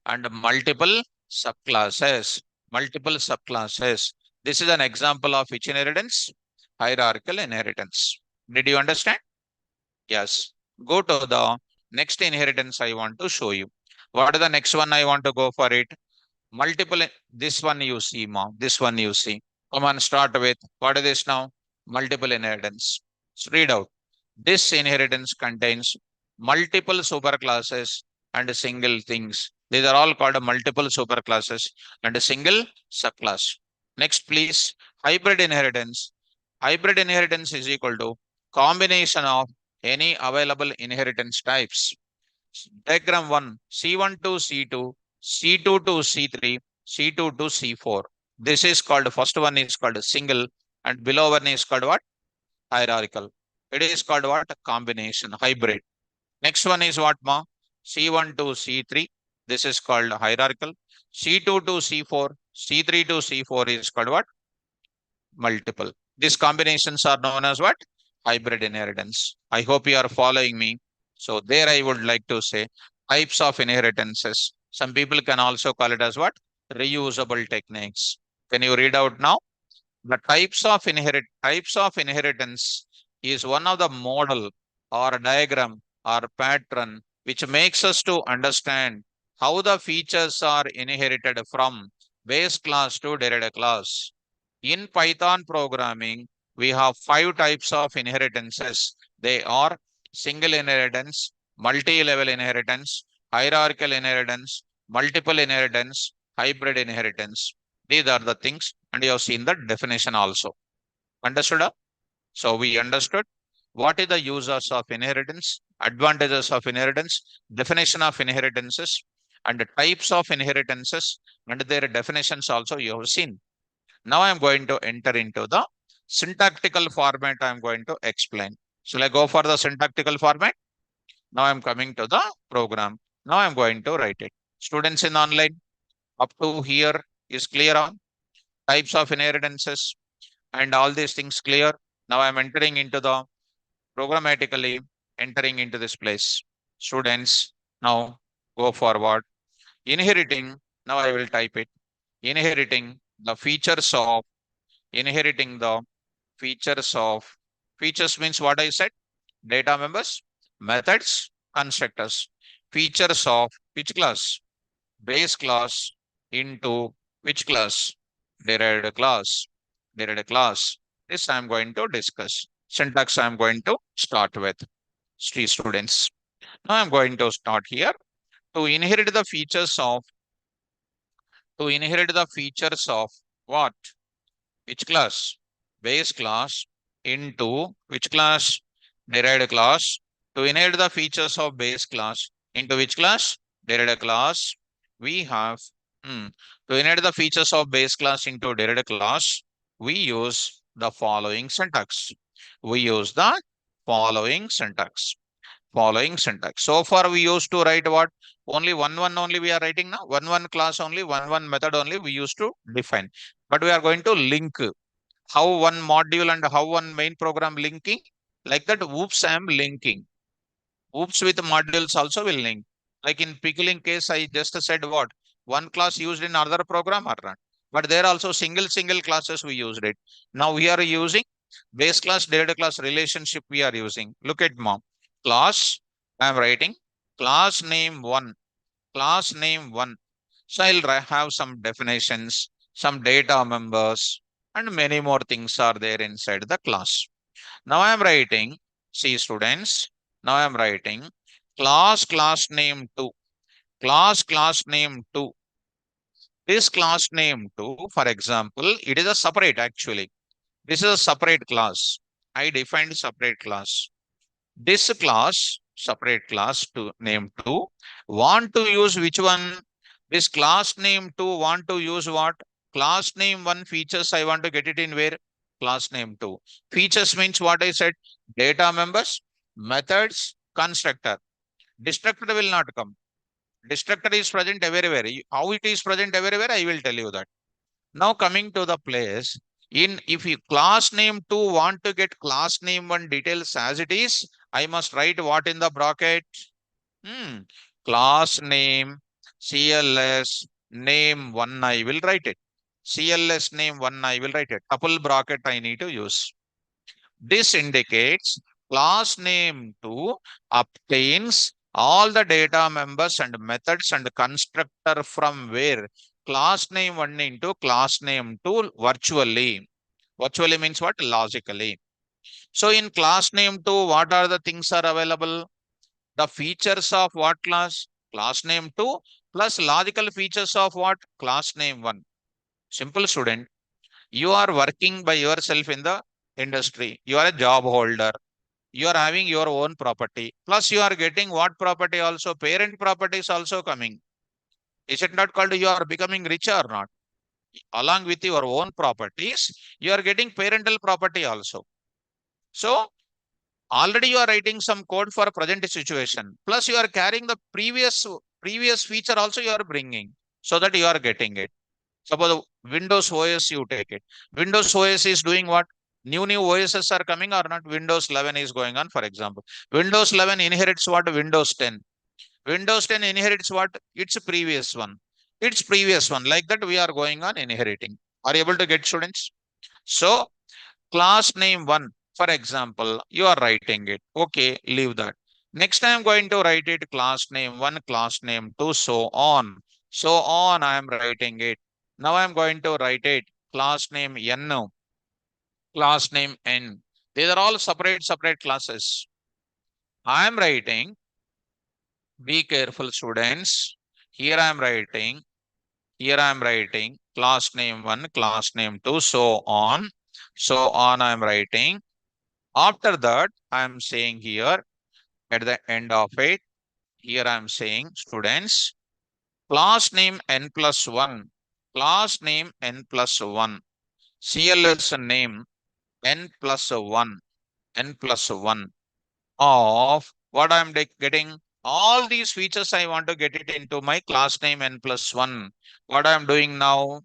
and multiple subclasses. Multiple subclasses. This is an example of which inheritance? Hierarchical inheritance. Did you understand? Yes. Go to the next inheritance I want to show you. What is the next one I want to go for it? Multiple, this one you see, mom. This one you see. Come on, start with, what is this now? Multiple inheritance. So read out. This inheritance contains multiple superclasses and single things. These are all called multiple superclasses and a single subclass. Next, please, hybrid inheritance. Hybrid inheritance is equal to combination of any available inheritance types. Diagram 1, C1 to C2, C2 to C3, C2 to C4. This is called, first one is called single and below one is called what? Hierarchical. It is called what? Combination, hybrid. Next one is what, ma? C1 to C3. This is called hierarchical. C2 to C4, C3 to C4 is called what? Multiple. These combinations are known as what? Hybrid inheritance. I hope you are following me. So there I would like to say types of inheritances. Some people can also call it as what? Reusable techniques. Can you read out now? The types of inheritance is one of the model or diagram or pattern which makes us to understand how the features are inherited from base class to derived class. In Python programming, we have 5 types of inheritances. They are single inheritance, multi-level inheritance, hierarchical inheritance, multiple inheritance, hybrid inheritance. These are the things, and you have seen the definition also. Understood? So we understood what is the uses of inheritance, advantages of inheritance, definition of inheritances, and the types of inheritances, and their definitions also you have seen. Now I'm going to enter into the syntactical format I'm going to explain. Shall I go for the syntactical format? Now I'm coming to the program. Now I'm going to write it. Students in online, up to here is clear on types of inheritances and all these things clear. Now I'm entering into the programmatically entering into this place. Students, Now go forward. Inheriting. Now I will type it. Inheriting the features of, inheriting the features of, features means what I said, data members, methods, constructors, features of which class? Base class into which class? Derived class. Derived class. This I am going to discuss. Syntax I am going to start with. Students. Now I am going to start here. To inherit the features of, to inherit the features of what? Which class? Base class into which class? Derived class. To inherit the features of base class into which class? Derived class. We have to inherit the features of base class into derived class, we use the following syntax. We use the following syntax. Following syntax. So far we used to write what? Only one only we are writing now. One class only, one method only we used to define. But we are going to link how one module and how one main program linking. Like that, whoops, I am linking. Whoops with modules also will link. Like in pickling case, I just said what? One class used in other program or not. But there also single classes we used it. Now we are using base class, data class relationship we are using. Look at mom. Class, I am writing class name one, class name one. So I'll have some definitions, some data members, and many more things are there inside the class. Now I am writing, see students, now I am writing class name 2, class name 2. This class name 2, for example, it is a separate actually. This is a separate class. I defined separate class. This class, separate class to name 2, want to use which one? This class name 2 want to use what? Class name 1 features I want to get it in where? Class name 2. Features means what I said, data members, methods, constructor. Destructor will not come. Destructor is present everywhere. How it is present everywhere, I will tell you that. Now coming to the place, in if you class name 2 want to get class name 1 details as it is, I must write what in the bracket? Class name, CLS name 1 I will write it. CLS name 1 I will write it. Couple bracket I need to use. This indicates class name 2 obtains all the data members and methods and constructor from where? Class name 1 into class name 2 virtually. Virtually means what? Logically. So in class name 2, what are the things are available? The features of what class? Class name 2 plus logical features of what? Class name 1. Simple student. You are working by yourself in the industry. You are a job holder. You are having your own property. Plus you are getting what property also? Parent property is also coming. Is it not called you are becoming rich or not? Along with your own properties, you are getting parental property also. So already you are writing some code for present situation. Plus you are carrying the previous feature also you are bringing so that you are getting it. Suppose Windows OS you take it. Windows OS is doing what? New OSs are coming or not? Windows 11 is going on, for example. Windows 11 inherits what? Windows 10. Windows 10 inherits what? Its previous one. Its previous one. Like that we are going on inheriting. Are you able to get, students? So class name 1, for example, you are writing it. Okay, leave that. Next I am going to write it class name 1, class name 2, so on. So on I am writing it. Now I am going to write it class name N, class name N. These are all separate classes. I am writing, be careful students. Here I am writing, class name 1, class name 2, so on. So on I am writing. After that, I am saying here at the end of it, here I am saying students, class name n plus 1, class name n plus 1, CLS name n plus 1, n plus 1 of what I am getting. All these features I want to get it into my class name n plus 1. What I am doing now,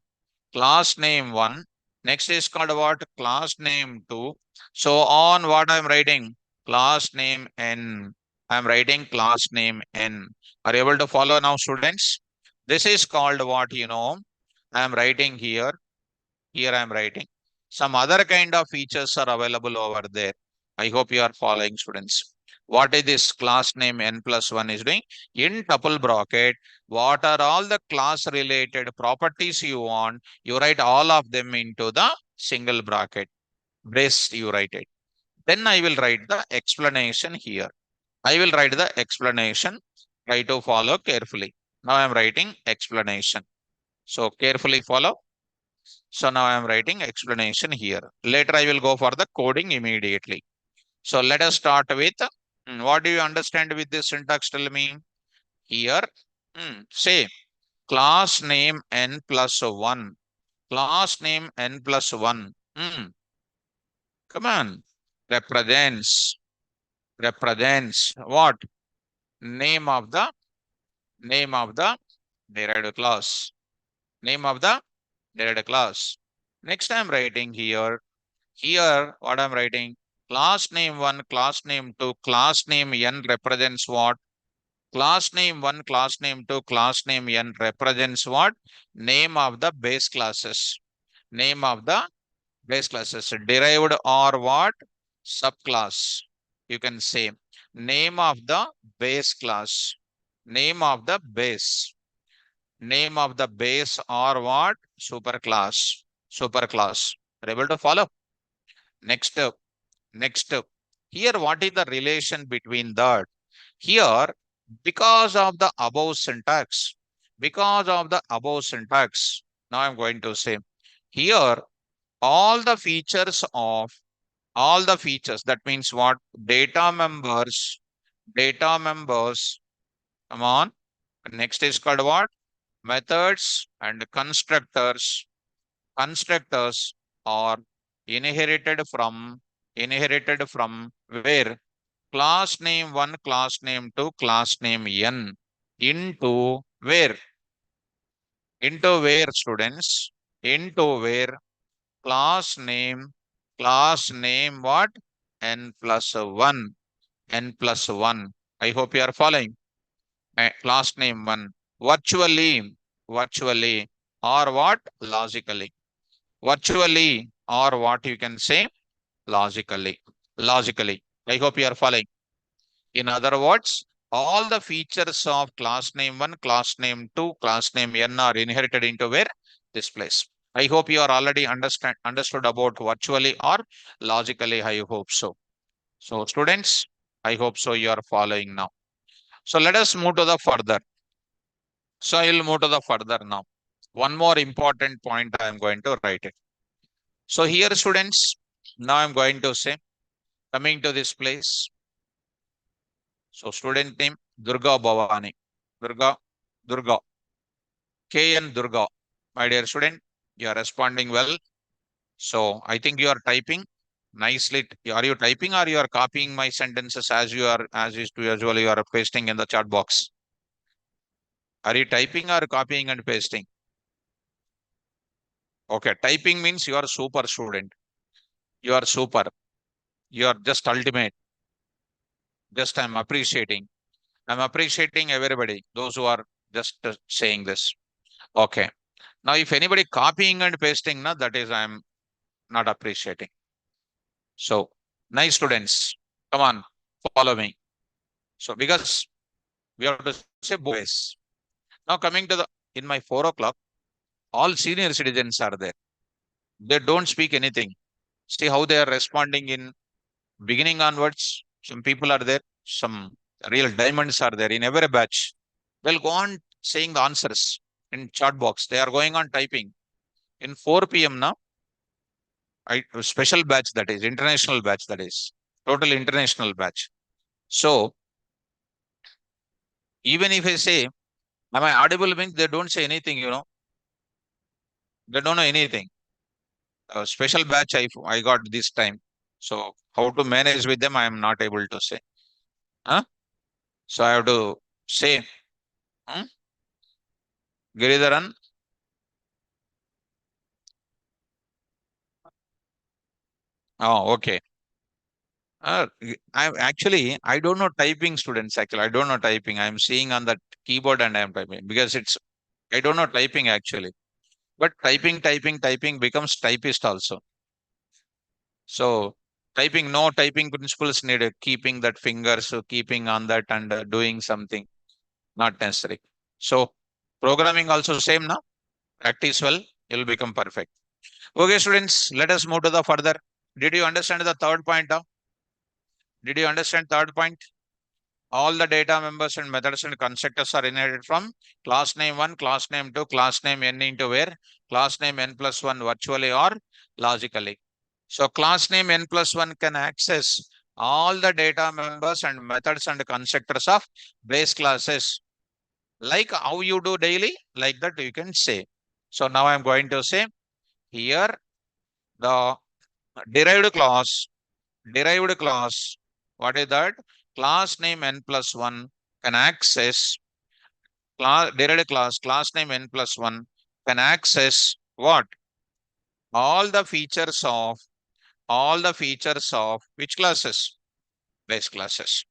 class name 1. Next is called what? Class name 2. So on what I'm writing? Class name n. I am writing class name N. Are you able to follow now, students? This is called what, I am writing here. Here I am writing. Some other kind of features are available over there. I hope you are following, students. What is this class name N plus 1 is doing? In tuple bracket, what are all the class related properties you want? You write all of them into the single bracket. Brace, you write it. Then I will write the explanation here. I will write the explanation. Try to follow carefully. Now I am writing explanation. So carefully follow. So now I am writing explanation here. Later I will go for the coding immediately. So let us start with what do you understand with this syntax? Tell me here. Say class name n plus 1. Class name n plus 1. Come on. Represents what? Name of the derived class. Name of the derived class. Next I'm writing here. Here what I'm writing, class name 1, class name 2, class name n represents what? Class name 1, class name 2, class name n represents what? Name of the base classes. Name of the base classes. Derived or what? Subclass. You can say name of the base class. Name of the base. Name of the base or what? Superclass. Superclass. Are you able to follow? Next up. Next up. Here, what is the relation between that? Here, because of the above syntax, now I'm going to say here, all the features of all the features, that means what? Data members, come on. Next is called what? Methods and constructors are inherited from where? Class name 1, class name 2, class name n into where? Into where, students? Into where? Class name what? N plus 1. N plus 1. I hope you are following. Class name 1. Virtually, or what? Logically. Virtually, or what you can say? Logically. Logically. I hope you are following. In other words, all the features of class name 1, class name 2, class name n are inherited into where? This place. I hope you are already understood about virtually or logically. I hope so. So students, I hope so you are following now. So let us move to the further. So I will move to the further now. One more important point I am going to write it. So here students, now I am going to say, coming to this place. So student name Durga Bhavani. Durga. KN Durga. My dear student, you are responding well. So I think you are typing nicely. Are you typing or you are copying my sentences as is to usual you are pasting in the chat box? Are you typing or copying and pasting? Okay, typing means you are super student. You are super. You are just ultimate. Just I'm appreciating. I'm appreciating everybody, those who are just saying this. Okay. Now, if anybody copying and pasting, na, that is I'm not appreciating. So, nice students, come on, follow me. So, because we have to say both ways. Now, coming to the in my 4 o'clock, all senior citizens are there. They don't speak anything. See how they are responding in beginning onwards. Some people are there. Some real diamonds are there in every batch. They'll go on saying the answers in chat box. They are going on typing. In 4 p.m. now, special batch that is, international batch that is, total international batch. So even if I say, am I audible means they don't say anything. They don't know anything. A special batch I got this time. So how to manage with them, I am not able to say. Huh? So I have to say, hmm? Giridharan, oh, okay. I don't know typing, students. Actually, I don't know typing. I'm seeing on the keyboard and I'm typing because I don't know typing actually. But typing becomes typist also. So typing, no typing principles needed. Keeping that fingers, so keeping on that and doing something, not necessary. So programming also same now. Practice well, you'll become perfect. Okay, students, let us move to the further. Did you understand the third point? Did you understand third point? All the data members and methods and constructors are inherited from class name 1, class name 2, class name n into where class name n plus 1 virtually or logically. So class name n plus 1 can access all the data members and methods and constructors of base classes. Like how you do daily, like that you can say. So now I'm going to say here the derived class, derived class, what is that? Class name n plus 1 can access derived class name n plus 1 can access what? All the features of which classes? Base classes.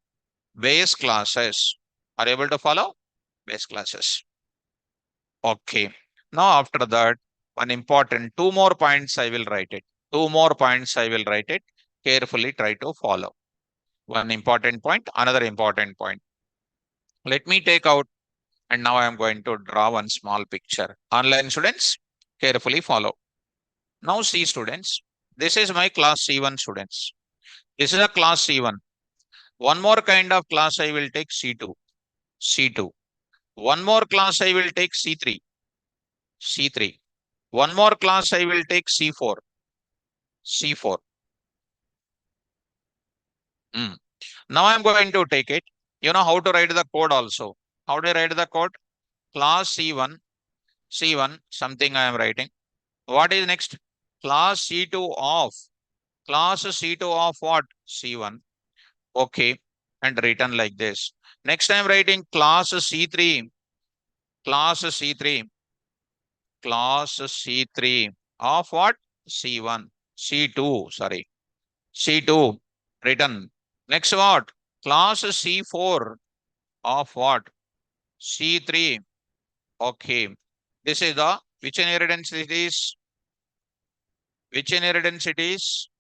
Base classes are able to follow base classes. Okay. Now after that, one important two more points I will write it. Two more points I will write it. Carefully try to follow. One important point, another important point. Let me take out and now I am going to draw one small picture. Online students, carefully follow. Now see students, this is my class C1 students. This is a class C1. One more kind of class I will take C2. C2. One more class I will take C3. C3. One more class I will take C4. C4. Mm. Now I'm going to take it. You know how to write the code also. How do I write the code? Class C1. C1. Something I am writing. What is next? Class C2 of. Class C2 of what? C1. Okay. And written like this. Next I'm writing class C3. Class C3. Class C3 of what? C1. C2. Sorry. C2. Written. Next what? Class C4 of what? C3. Okay. This is the which inheritance it is? Which inheritance it is?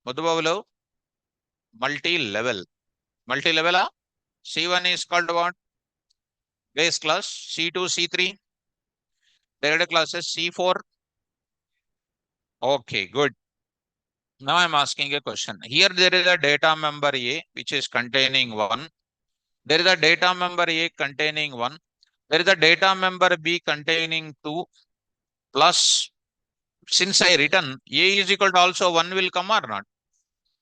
Madhubavulu? Multi-level. Multi-level? C1 is called what? Base class. C2, C3. Derived classes C4. Okay, good. Now I'm asking a question. Here there is a data member A which is containing 1. There is a data member A containing 1. There is a data member B containing 2 plus, since I written A is equal to also 1 will come or not?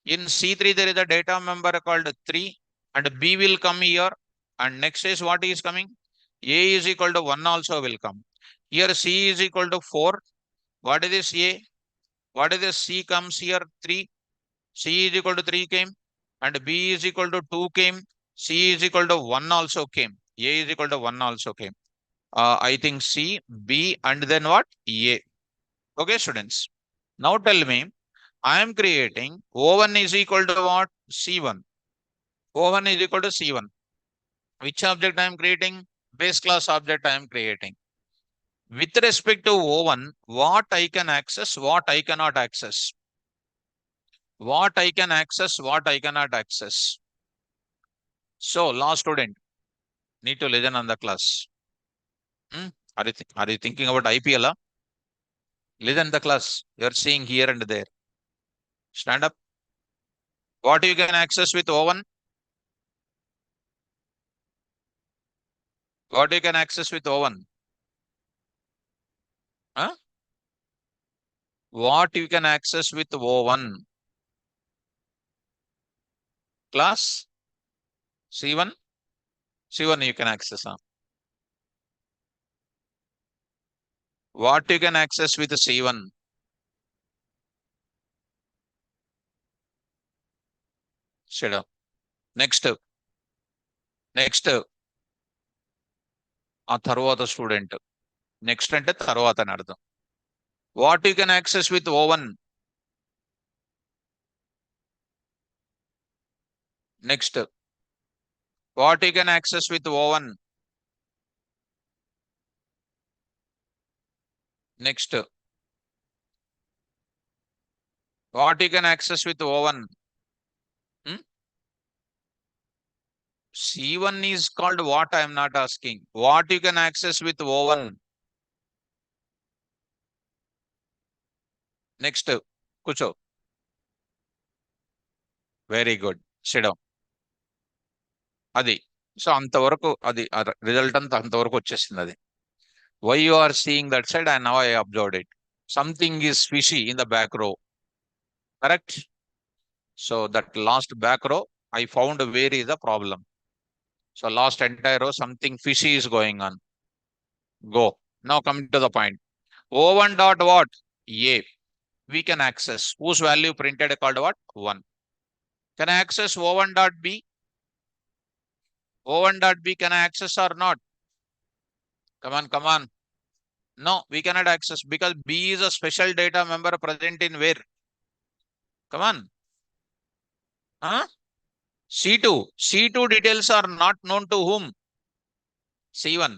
In C3 there is a data member called 3 and B will come here, and next is what is coming? A is equal to 1 also will come. Here C is equal to 4. What is this A? What is this C comes here? 3. C is equal to 3 came and B is equal to 2 came. C is equal to 1 also came. A is equal to 1 also came. I think C, B and then what? A. Okay, students. Now tell me, I am creating O1 is equal to what? C1. O1 is equal to C1. Which object I am creating? Base class object I am creating. With respect to O1, what I can access, what I cannot access. What I can access, what I cannot access. So, last student, need to listen on the class. Are you thinking about IPL? Listen the class. You are seeing here and there. Stand up. What you can access with O1? What you can access with O1? Huh? What you can access with O1? Class? C1? C1 you can access. Huh? What you can access with C1? Sit down. Next. Next. ఆ తర్వాత student next అంటే తర్వాత అని అర్థం. What you can access with woven? Next, what you can access with O1? Next, what you can access with O1? Hmm? C1 is called what? I am not asking. What you can access with O1? Next, Kucho. Very good. Sit down. అది so అంతవరకు అది result అంతా అంతవరకు వచ్చేసింది అది. Why you are seeing that side and now I observed it. Something is fishy in the back row. Correct? So that last back row I found where is the problem. So last entire row, something fishy is going on. Go. Now coming to the point. O1 dot what? A. We can access. Whose value printed called what? 1. Can I access O1 dot B? O1 dot B can I access or not? Come on, come on. No, we cannot access because B is a special data member present in where? Come on. Huh? C2. C2 details are not known to whom? C1.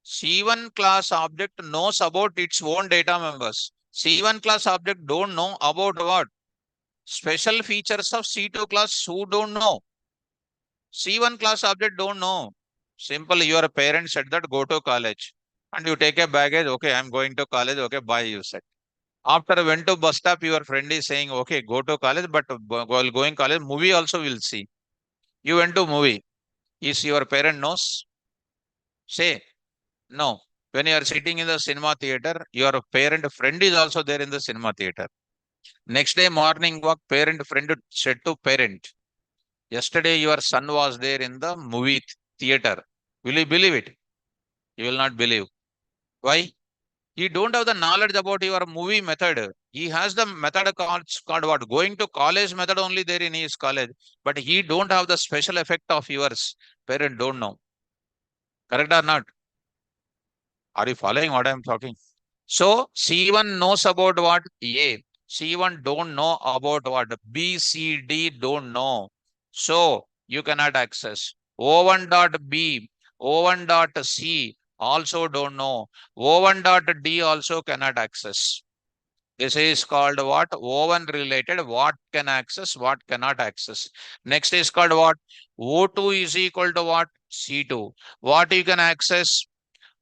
C1 class object knows about its own data members. C1 class object don't know about what? Special features of C2 class who don't know. C1 class object don't know. Simple, your parents said that go to college. And you take a baggage, okay, I'm going to college, okay, bye, you said. After went to bus stop, your friend is saying, okay, go to college, but while going college, movie also will see. You went to movie. Is your parent knows? Say, no. When you are sitting in the cinema theater, your parent friend is also there in the cinema theater. Next day morning walk, parent friend said to parent, yesterday your son was there in the movie theater. Will you believe it? You will not believe. Why? He don't have the knowledge about your movie method. He has the method called what? Going to college method only there in his college. But he don't have the special effect of yours. Parent don't know. Correct or not? Are you following what I am talking? So C1 knows about what? A. C1 don't know about what? B, C, D don't know. So you cannot access. O1 dot B, O1 dot C also don't know. O1 dot D also cannot access. This is called what? O1 related. What can access, what cannot access. Next is called what? O2 is equal to what? C2. What you can access?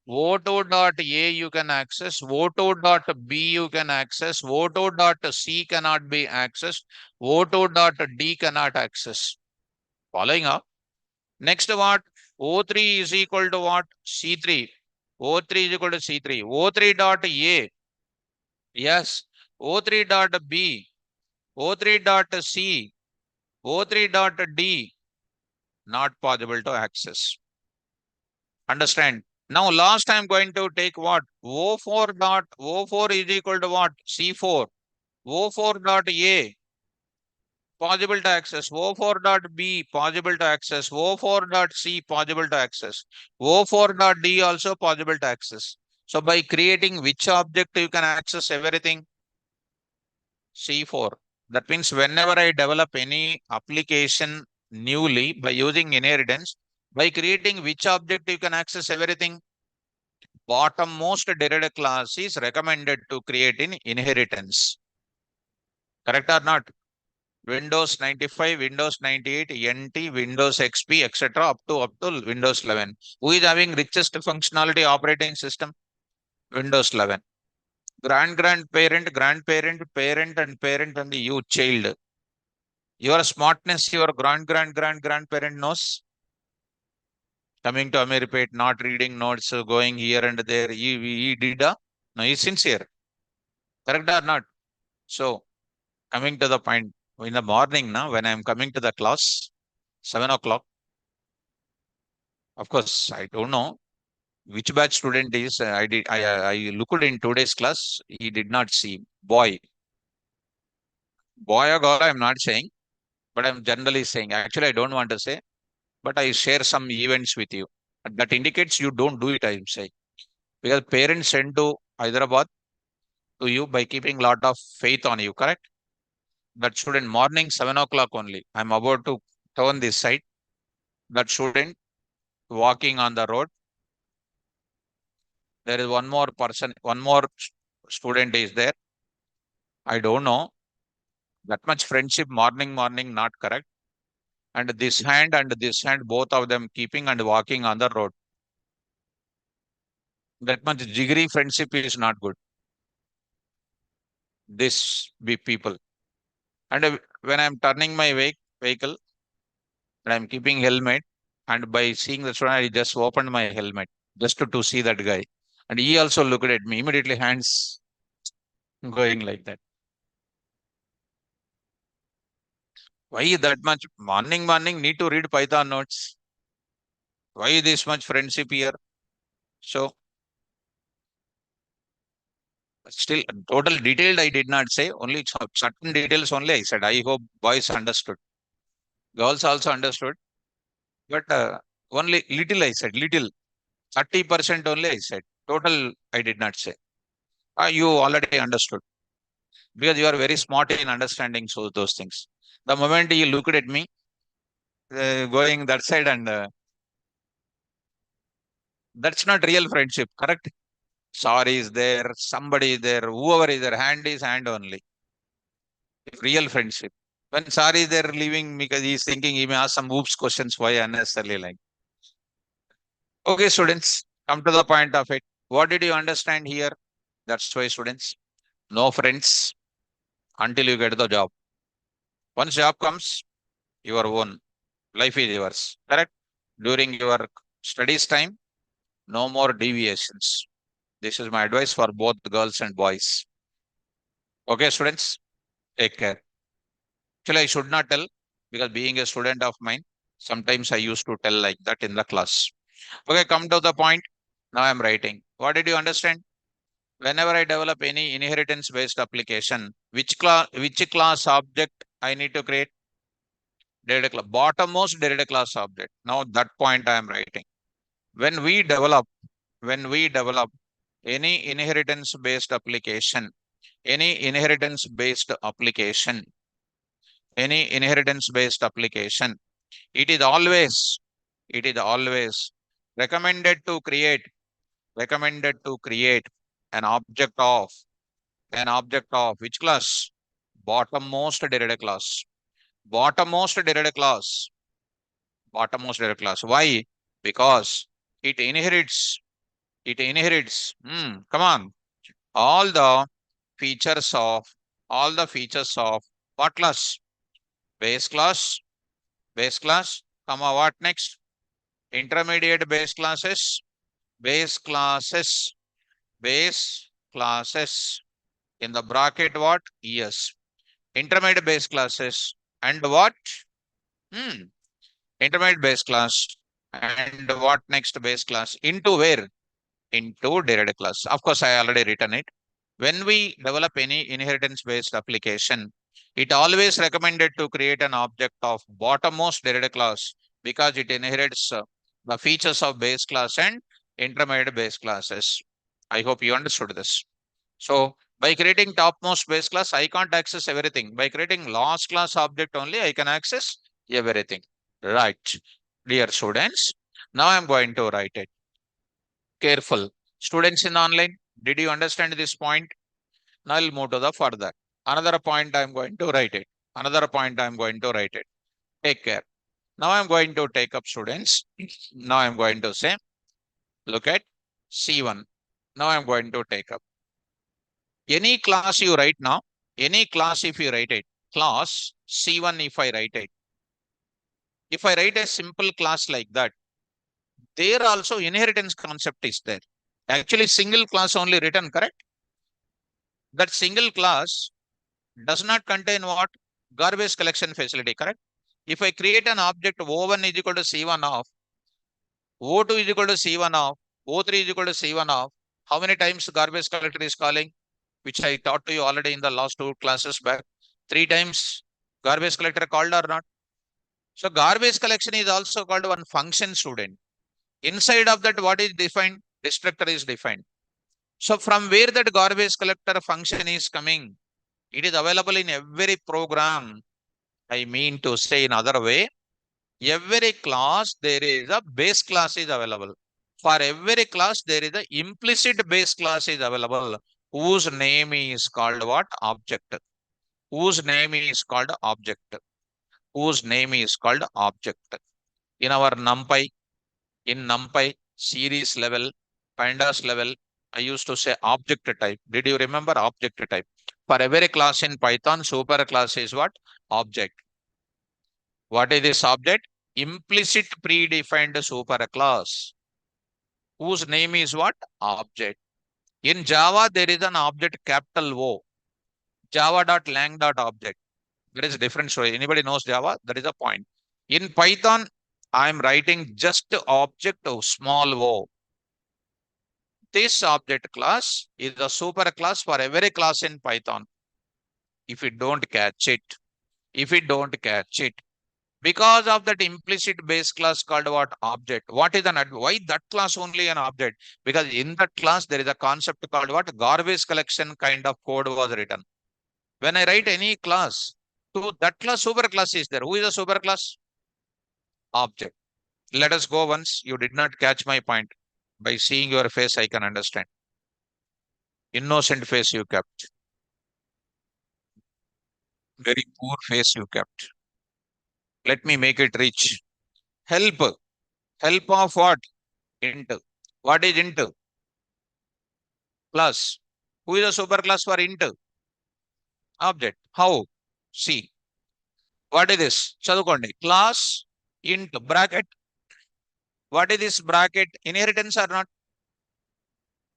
O2 dot A you can access, O2 dot B you can access, O2 dot C cannot be accessed, O2 dot D cannot access. Following up. Next what? O3 is equal to what? C3. O3 is equal to C3. O3 dot A. Yes. O3 dot B. O3 dot C. O3 dot D. Not possible to access. Understand? Now last I'm going to take what? O4 dot O4 is equal to what? C4. O4 dot A possible to access. O4 dot B possible to access. O4 dot C possible to access. O4 dot D also possible to access. So by creating which object you can access everything? C4. That means whenever I develop any application newly by using inheritance, by creating which object you can access everything? Bottommost derived class is recommended to create in inheritance. Correct or not? Windows 95, Windows 98, NT, Windows XP, etc. up to Windows 11. Who is having richest functionality operating system? Windows 11. Grandparent, parent and you child. Your smartness, your grandparent knows. Coming to Ameripet, not reading notes, going here and there. He did no, he's sincere. Correct or not? So coming to the point, in the morning now, when I'm coming to the class, 7 o'clock, of course, I don't know which batch student is. I looked in today's class. He did not see boy or girl. I'm not saying, but I'm generally saying. Actually, I don't want to say, but I share some events with you. That indicates you don't do it. I'm saying because parents send to Hyderabad to you by keeping lot of faith on you. Correct? That student morning 7 o'clock only. I'm about to turn this side. That student walking on the road. There is one more person, one more student is there. I don't know. That much friendship, morning, not correct. And this hand, both of them keeping and walking on the road. That much jiggery friendship is not good. This be people. And when I'm turning my vehicle and I'm keeping helmet, and by seeing the student, I just opened my helmet just to see that guy. And he also looked at me, immediately hands going like that. Why that much morning need to read Python notes? Why this much friendship here? So still total detailed I did not say, only certain details only I said. I hope boys understood. Girls also understood, but only little I said, little 30% only I said. Total I did not say. You already understood because you are very smart in understanding so those things. The moment you looked at me going that side, and that's not real friendship, correct? Sorry is there, somebody is there, whoever is there, hand is hand only. If real friendship. When sorry is there leaving because he's thinking he may ask some oops questions, why unnecessarily like. Okay, students, come to the point of it. What did you understand here? That's why, students, no friends until you get the job. Once job comes, your own life is yours. Correct? During your studies time, no more deviations. This is my advice for both girls and boys. Okay, students, take care. Actually, I should not tell because being a student of mine, sometimes I used to tell like that in the class. Okay, come to the point. Now I'm writing. What did you understand? Whenever I develop any inheritance based application, which class object I need to create? Derived class, bottommost derived class object. Now that point I am writing. When we develop, when we develop any inheritance based application, any inheritance based application, any inheritance based application, it is always, it is always recommended to create an object of which class? Bottommost derived class. Bottommost derived class. Bottommost derived class. Why? Because it inherits, come on, all the features of, all the features of what class? Base class, base class, comma, what next? Intermediate base classes, base classes, base classes. In the bracket, what? Yes. Intermediate base classes and what? Intermediate base class and what next? Base class into where? Into derived class. Of course, I already written it. When we develop any inheritance based application, it always recommended to create an object of bottommost derived class because it inherits the features of base class and intermediate base classes. I hope you understood this. So by creating topmost base class, I can't access everything. By creating last class object only, I can access everything. Right. Dear students, now I'm going to write it. Careful. Students in online, did you understand this point? Now I'll move to the further. Another point I'm going to write it. Another point I'm going to write it. Take care. Now I'm going to take up students. Now I'm going to say, look at C1. Now I'm going to take up. Any class you write now, any class if you write it, class C1 if I write it. If I write a simple class like that, there also inheritance concept is there. Actually, single class only written, correct? That single class does not contain what? Garbage collection facility, correct? If I create an object O1 is equal to C1 of, O2 is equal to C1 of, O3 is equal to C1 of, how many times garbage collector is calling? Which I taught to you already in the last 2 classes back. 3 times garbage collector called or not? So garbage collection is also called one function, student. Inside of that, what is defined? Destructor is defined. So from where that garbage collector function is coming, it is available in every program. I mean to say in other way, Every class there is a base class is available. For every class there is a implicit base class is available whose name is called what? Object. Whose name is called object. Whose name is called object. In our NumPy series level, pandas level, I used to say object type. Did you remember object type? For every class in Python, superclass is what? Object. What is this object? Implicit predefined superclass whose name is what? Object. In Java, there is an object capital O. Java.lang.object. That is a different story. Anybody knows Java? That is a point. In Python, I am writing just object of small o. This object class is a superclass for every class in Python. If you don't catch it, if you don't catch it, because of that implicit base class called what? Object. What is an why that class only an object? Because in that class there is a concept called what? Garbage collection kind of code was written. When I write any class, to that class superclass is there. Who is a superclass? Object. Let us go once. You did not catch my point. By seeing your face, I can understand. Innocent face you kept. Very poor face you kept. Let me make it rich. Help. Help of what? Int. What is int? Class. Who is a superclass for int? Object. How? See. What is this? Chadukondi. Class int bracket. What is this bracket? Inheritance or not?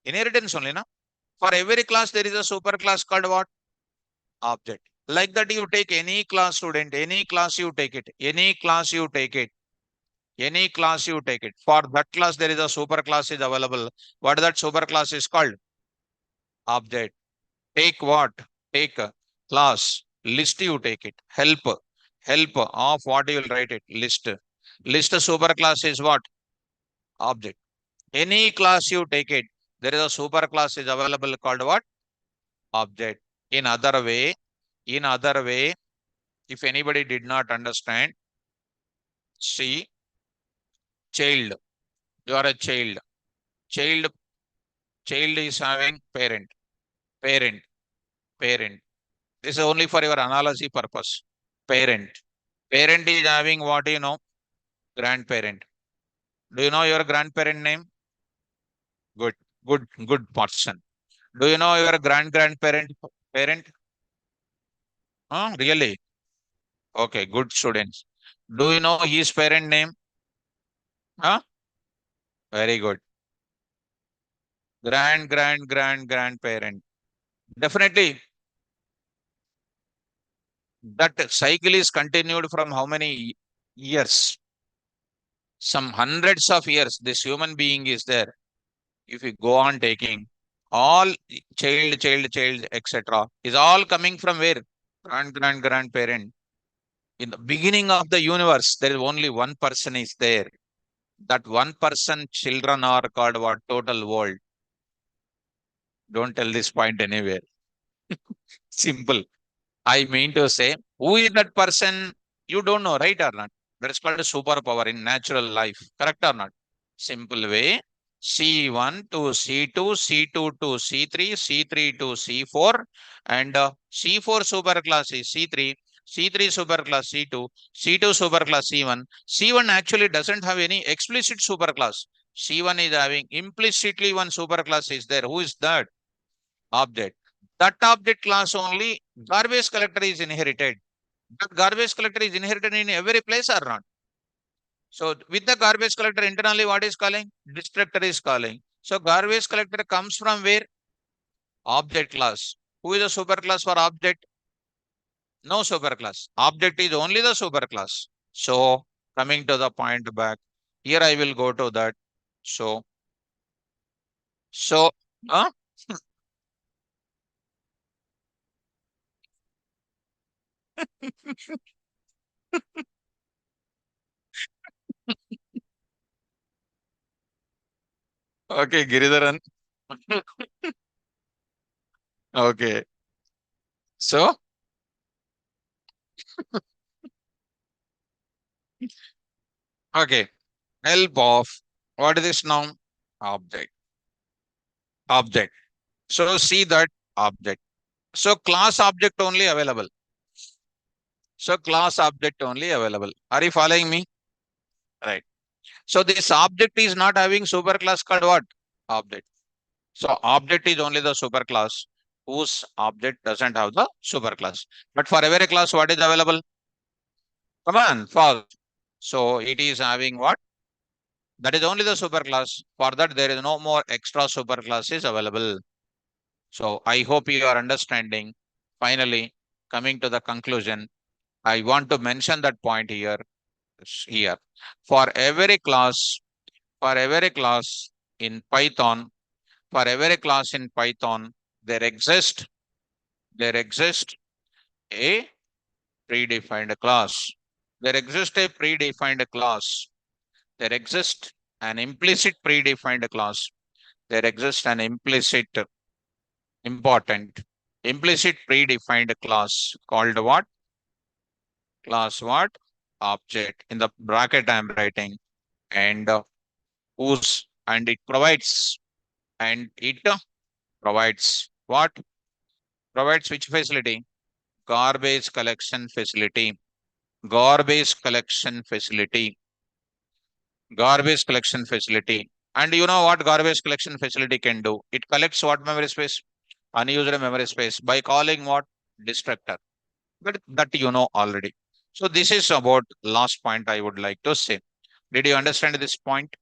Inheritance only, na? For every class, there is a superclass called what? Object. Like that, you take any class student, any class you take it, any class you take it, any class you take it. For that class, there is a superclass is available. What that superclass is called? Object. Take what? Take a class. List you take it. Help. Help of what you will write it. List. List superclass is what? Object. Any class you take it, there is a superclass is available called what? Object. In other way, if anybody did not understand, see, child. You are a child. Child, child is having parent, parent, parent. This is only for your analogy purpose. Parent. Parent is having what you know? Grandparent. Do you know your grandparent name? Good, good person. Do you know your grandparent parent? Really? Okay, good students. Do you know his parent name? Huh? Very good. Grandparent. Definitely, that cycle is continued from how many years? Some hundreds of years. This human being is there. If you go on taking all child, etc., is all coming from where? Grandparent. In the beginning of the universe, there is only one person is there. That one person, children are called what? Total world. Don't tell this point anywhere. Simple. I mean to say, who is that person? You don't know, right or not? That is called a superpower in natural life. Correct or not? Simple way. C1 to C2, C2 to C3, C3 to C4, and C4 superclass is C3, C3 superclass C2, C2 superclass C1. C1 actually doesn't have any explicit superclass. C1 is having implicitly one superclass is there. Who is that? Object. That object class only garbage collector is inherited. That garbage collector is inherited in every place or not? So with the garbage collector internally, what is calling? Destructor is calling. So garbage collector comes from where? Object class. Who is the superclass for object? No superclass. Object is only the superclass. So coming to the point back, here I will go to that. So, so, huh? Okay, Giridharan. Okay. So, Okay. Help of what is this now? Object. Object. So see that object. So class object only available. So class object only available. Are you following me? Right. So this object is not having superclass called what? Object. So object is only the superclass whose object doesn't have the superclass. But for every class, what is available? Come on, false. So it is having what? That is only the superclass. For that, there is no more extra superclasses available. So I hope you are understanding. Finally, coming to the conclusion, I want to mention that point here. For every class, for every class in Python, for every class in Python, there exists there exists a predefined class. There exists a predefined class. There exists an implicit predefined class. There exists an important, implicit predefined class called what? Class what? Object. In the bracket I am writing and and it provides what? Provides which facility? Garbage collection facility. Garbage collection facility. Garbage collection facility. And you know what garbage collection facility can do? It collects what memory space? Unused memory space by calling what? Destructor. But that you know already. So this is about last point I would like to say. Did you understand this point?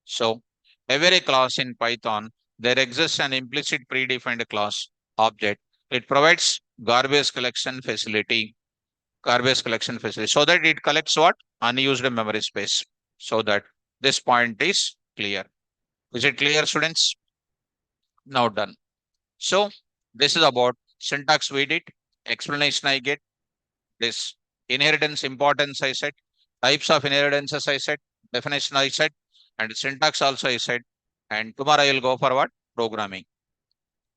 So every class in Python, there exists an implicit predefined class object. It provides garbage collection facility, so that it collects what? Unused memory space. So that this point is clear. Is it clear, students? Now done. So this is about syntax we did, explanation I get, this inheritance importance I said, types of inheritances I said, definition I said, and syntax also I said. And tomorrow I will go for what? Programming.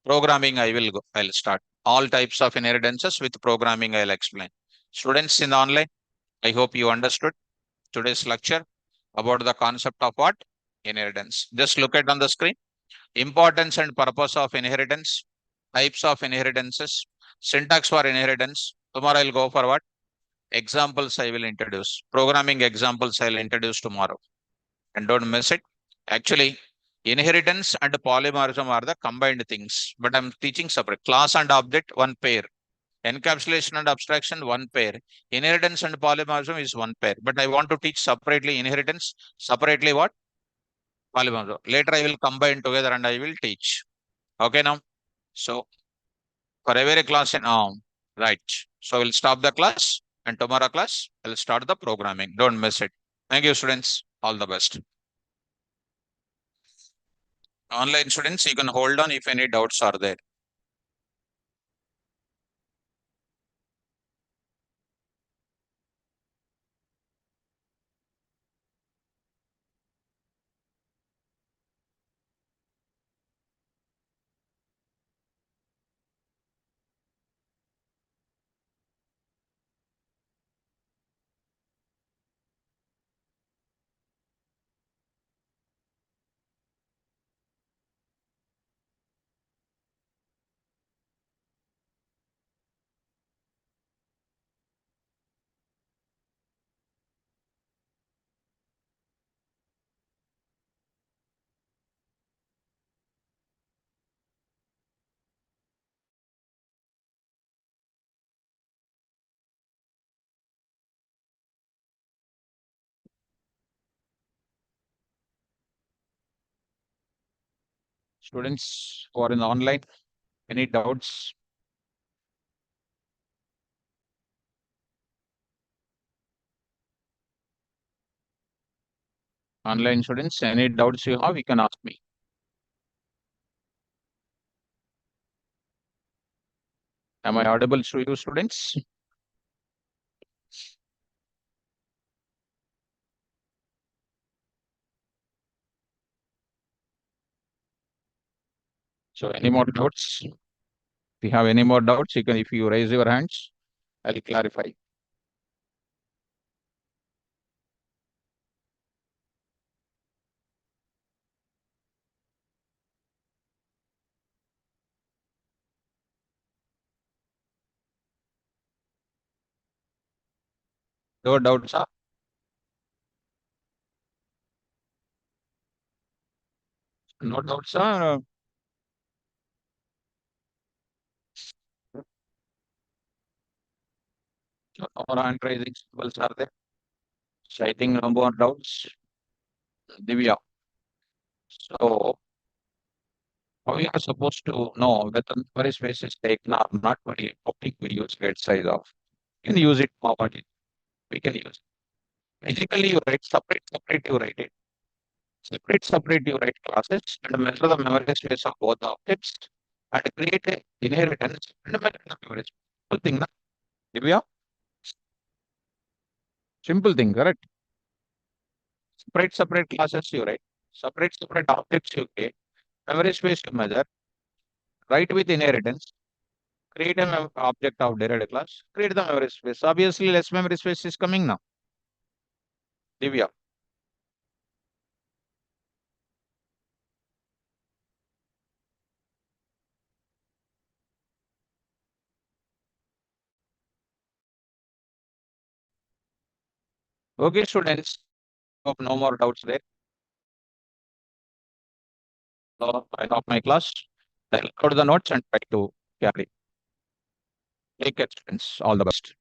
Programming I'll start. All types of inheritances with programming I'll explain. Students in the online, I hope you understood today's lecture about the concept of what? Inheritance. Just look at on the screen. Importance and purpose of inheritance, types of inheritances, syntax for inheritance. Tomorrow I'll go for what? Examples I will introduce. Programming examples I'll introduce tomorrow. And don't miss it. Actually, inheritance and polymorphism are the combined things, but I'm teaching separate. Class and object, one pair. Encapsulation and abstraction, one pair. Inheritance and polymorphism is one pair. But I want to teach separately inheritance, separately what? Polymorphism. Later I will combine together and I will teach. Okay now. So for every class in right. So we'll stop the class and tomorrow class I'll start the programming. Don't miss it. Thank you, students. All the best. Online students, you can hold on if any doubts are there. Students who are in the online, any doubts? Online students, any doubts you have, you can ask me. Am I audible to you, students? So any more doubts? If you have any more doubts, you can, if you raise your hands, I'll clarify. No doubts, sir. No doubts, sir. So no more hand raising symbols are there. So I think no more doubts. Divya. So how we are supposed to know whether memory space is taken or not by opting we use get size of. You can use it forward. We can use. Basically, you write separate, you write it. Separate, you write classes and measure the memory space of both the objects and create a inheritance and measure the memory space. Simple thing, na? Divya? Simple thing, correct? Separate classes you write. Separate objects you create. Memory space you measure. Write with inheritance. Create an object of derived class. Create the memory space. Obviously, less memory space is coming now. Divya. Okay, students. Hope no more doubts there. So I stop my class. I'll record the notes and try to carry. Take care, students. All the best.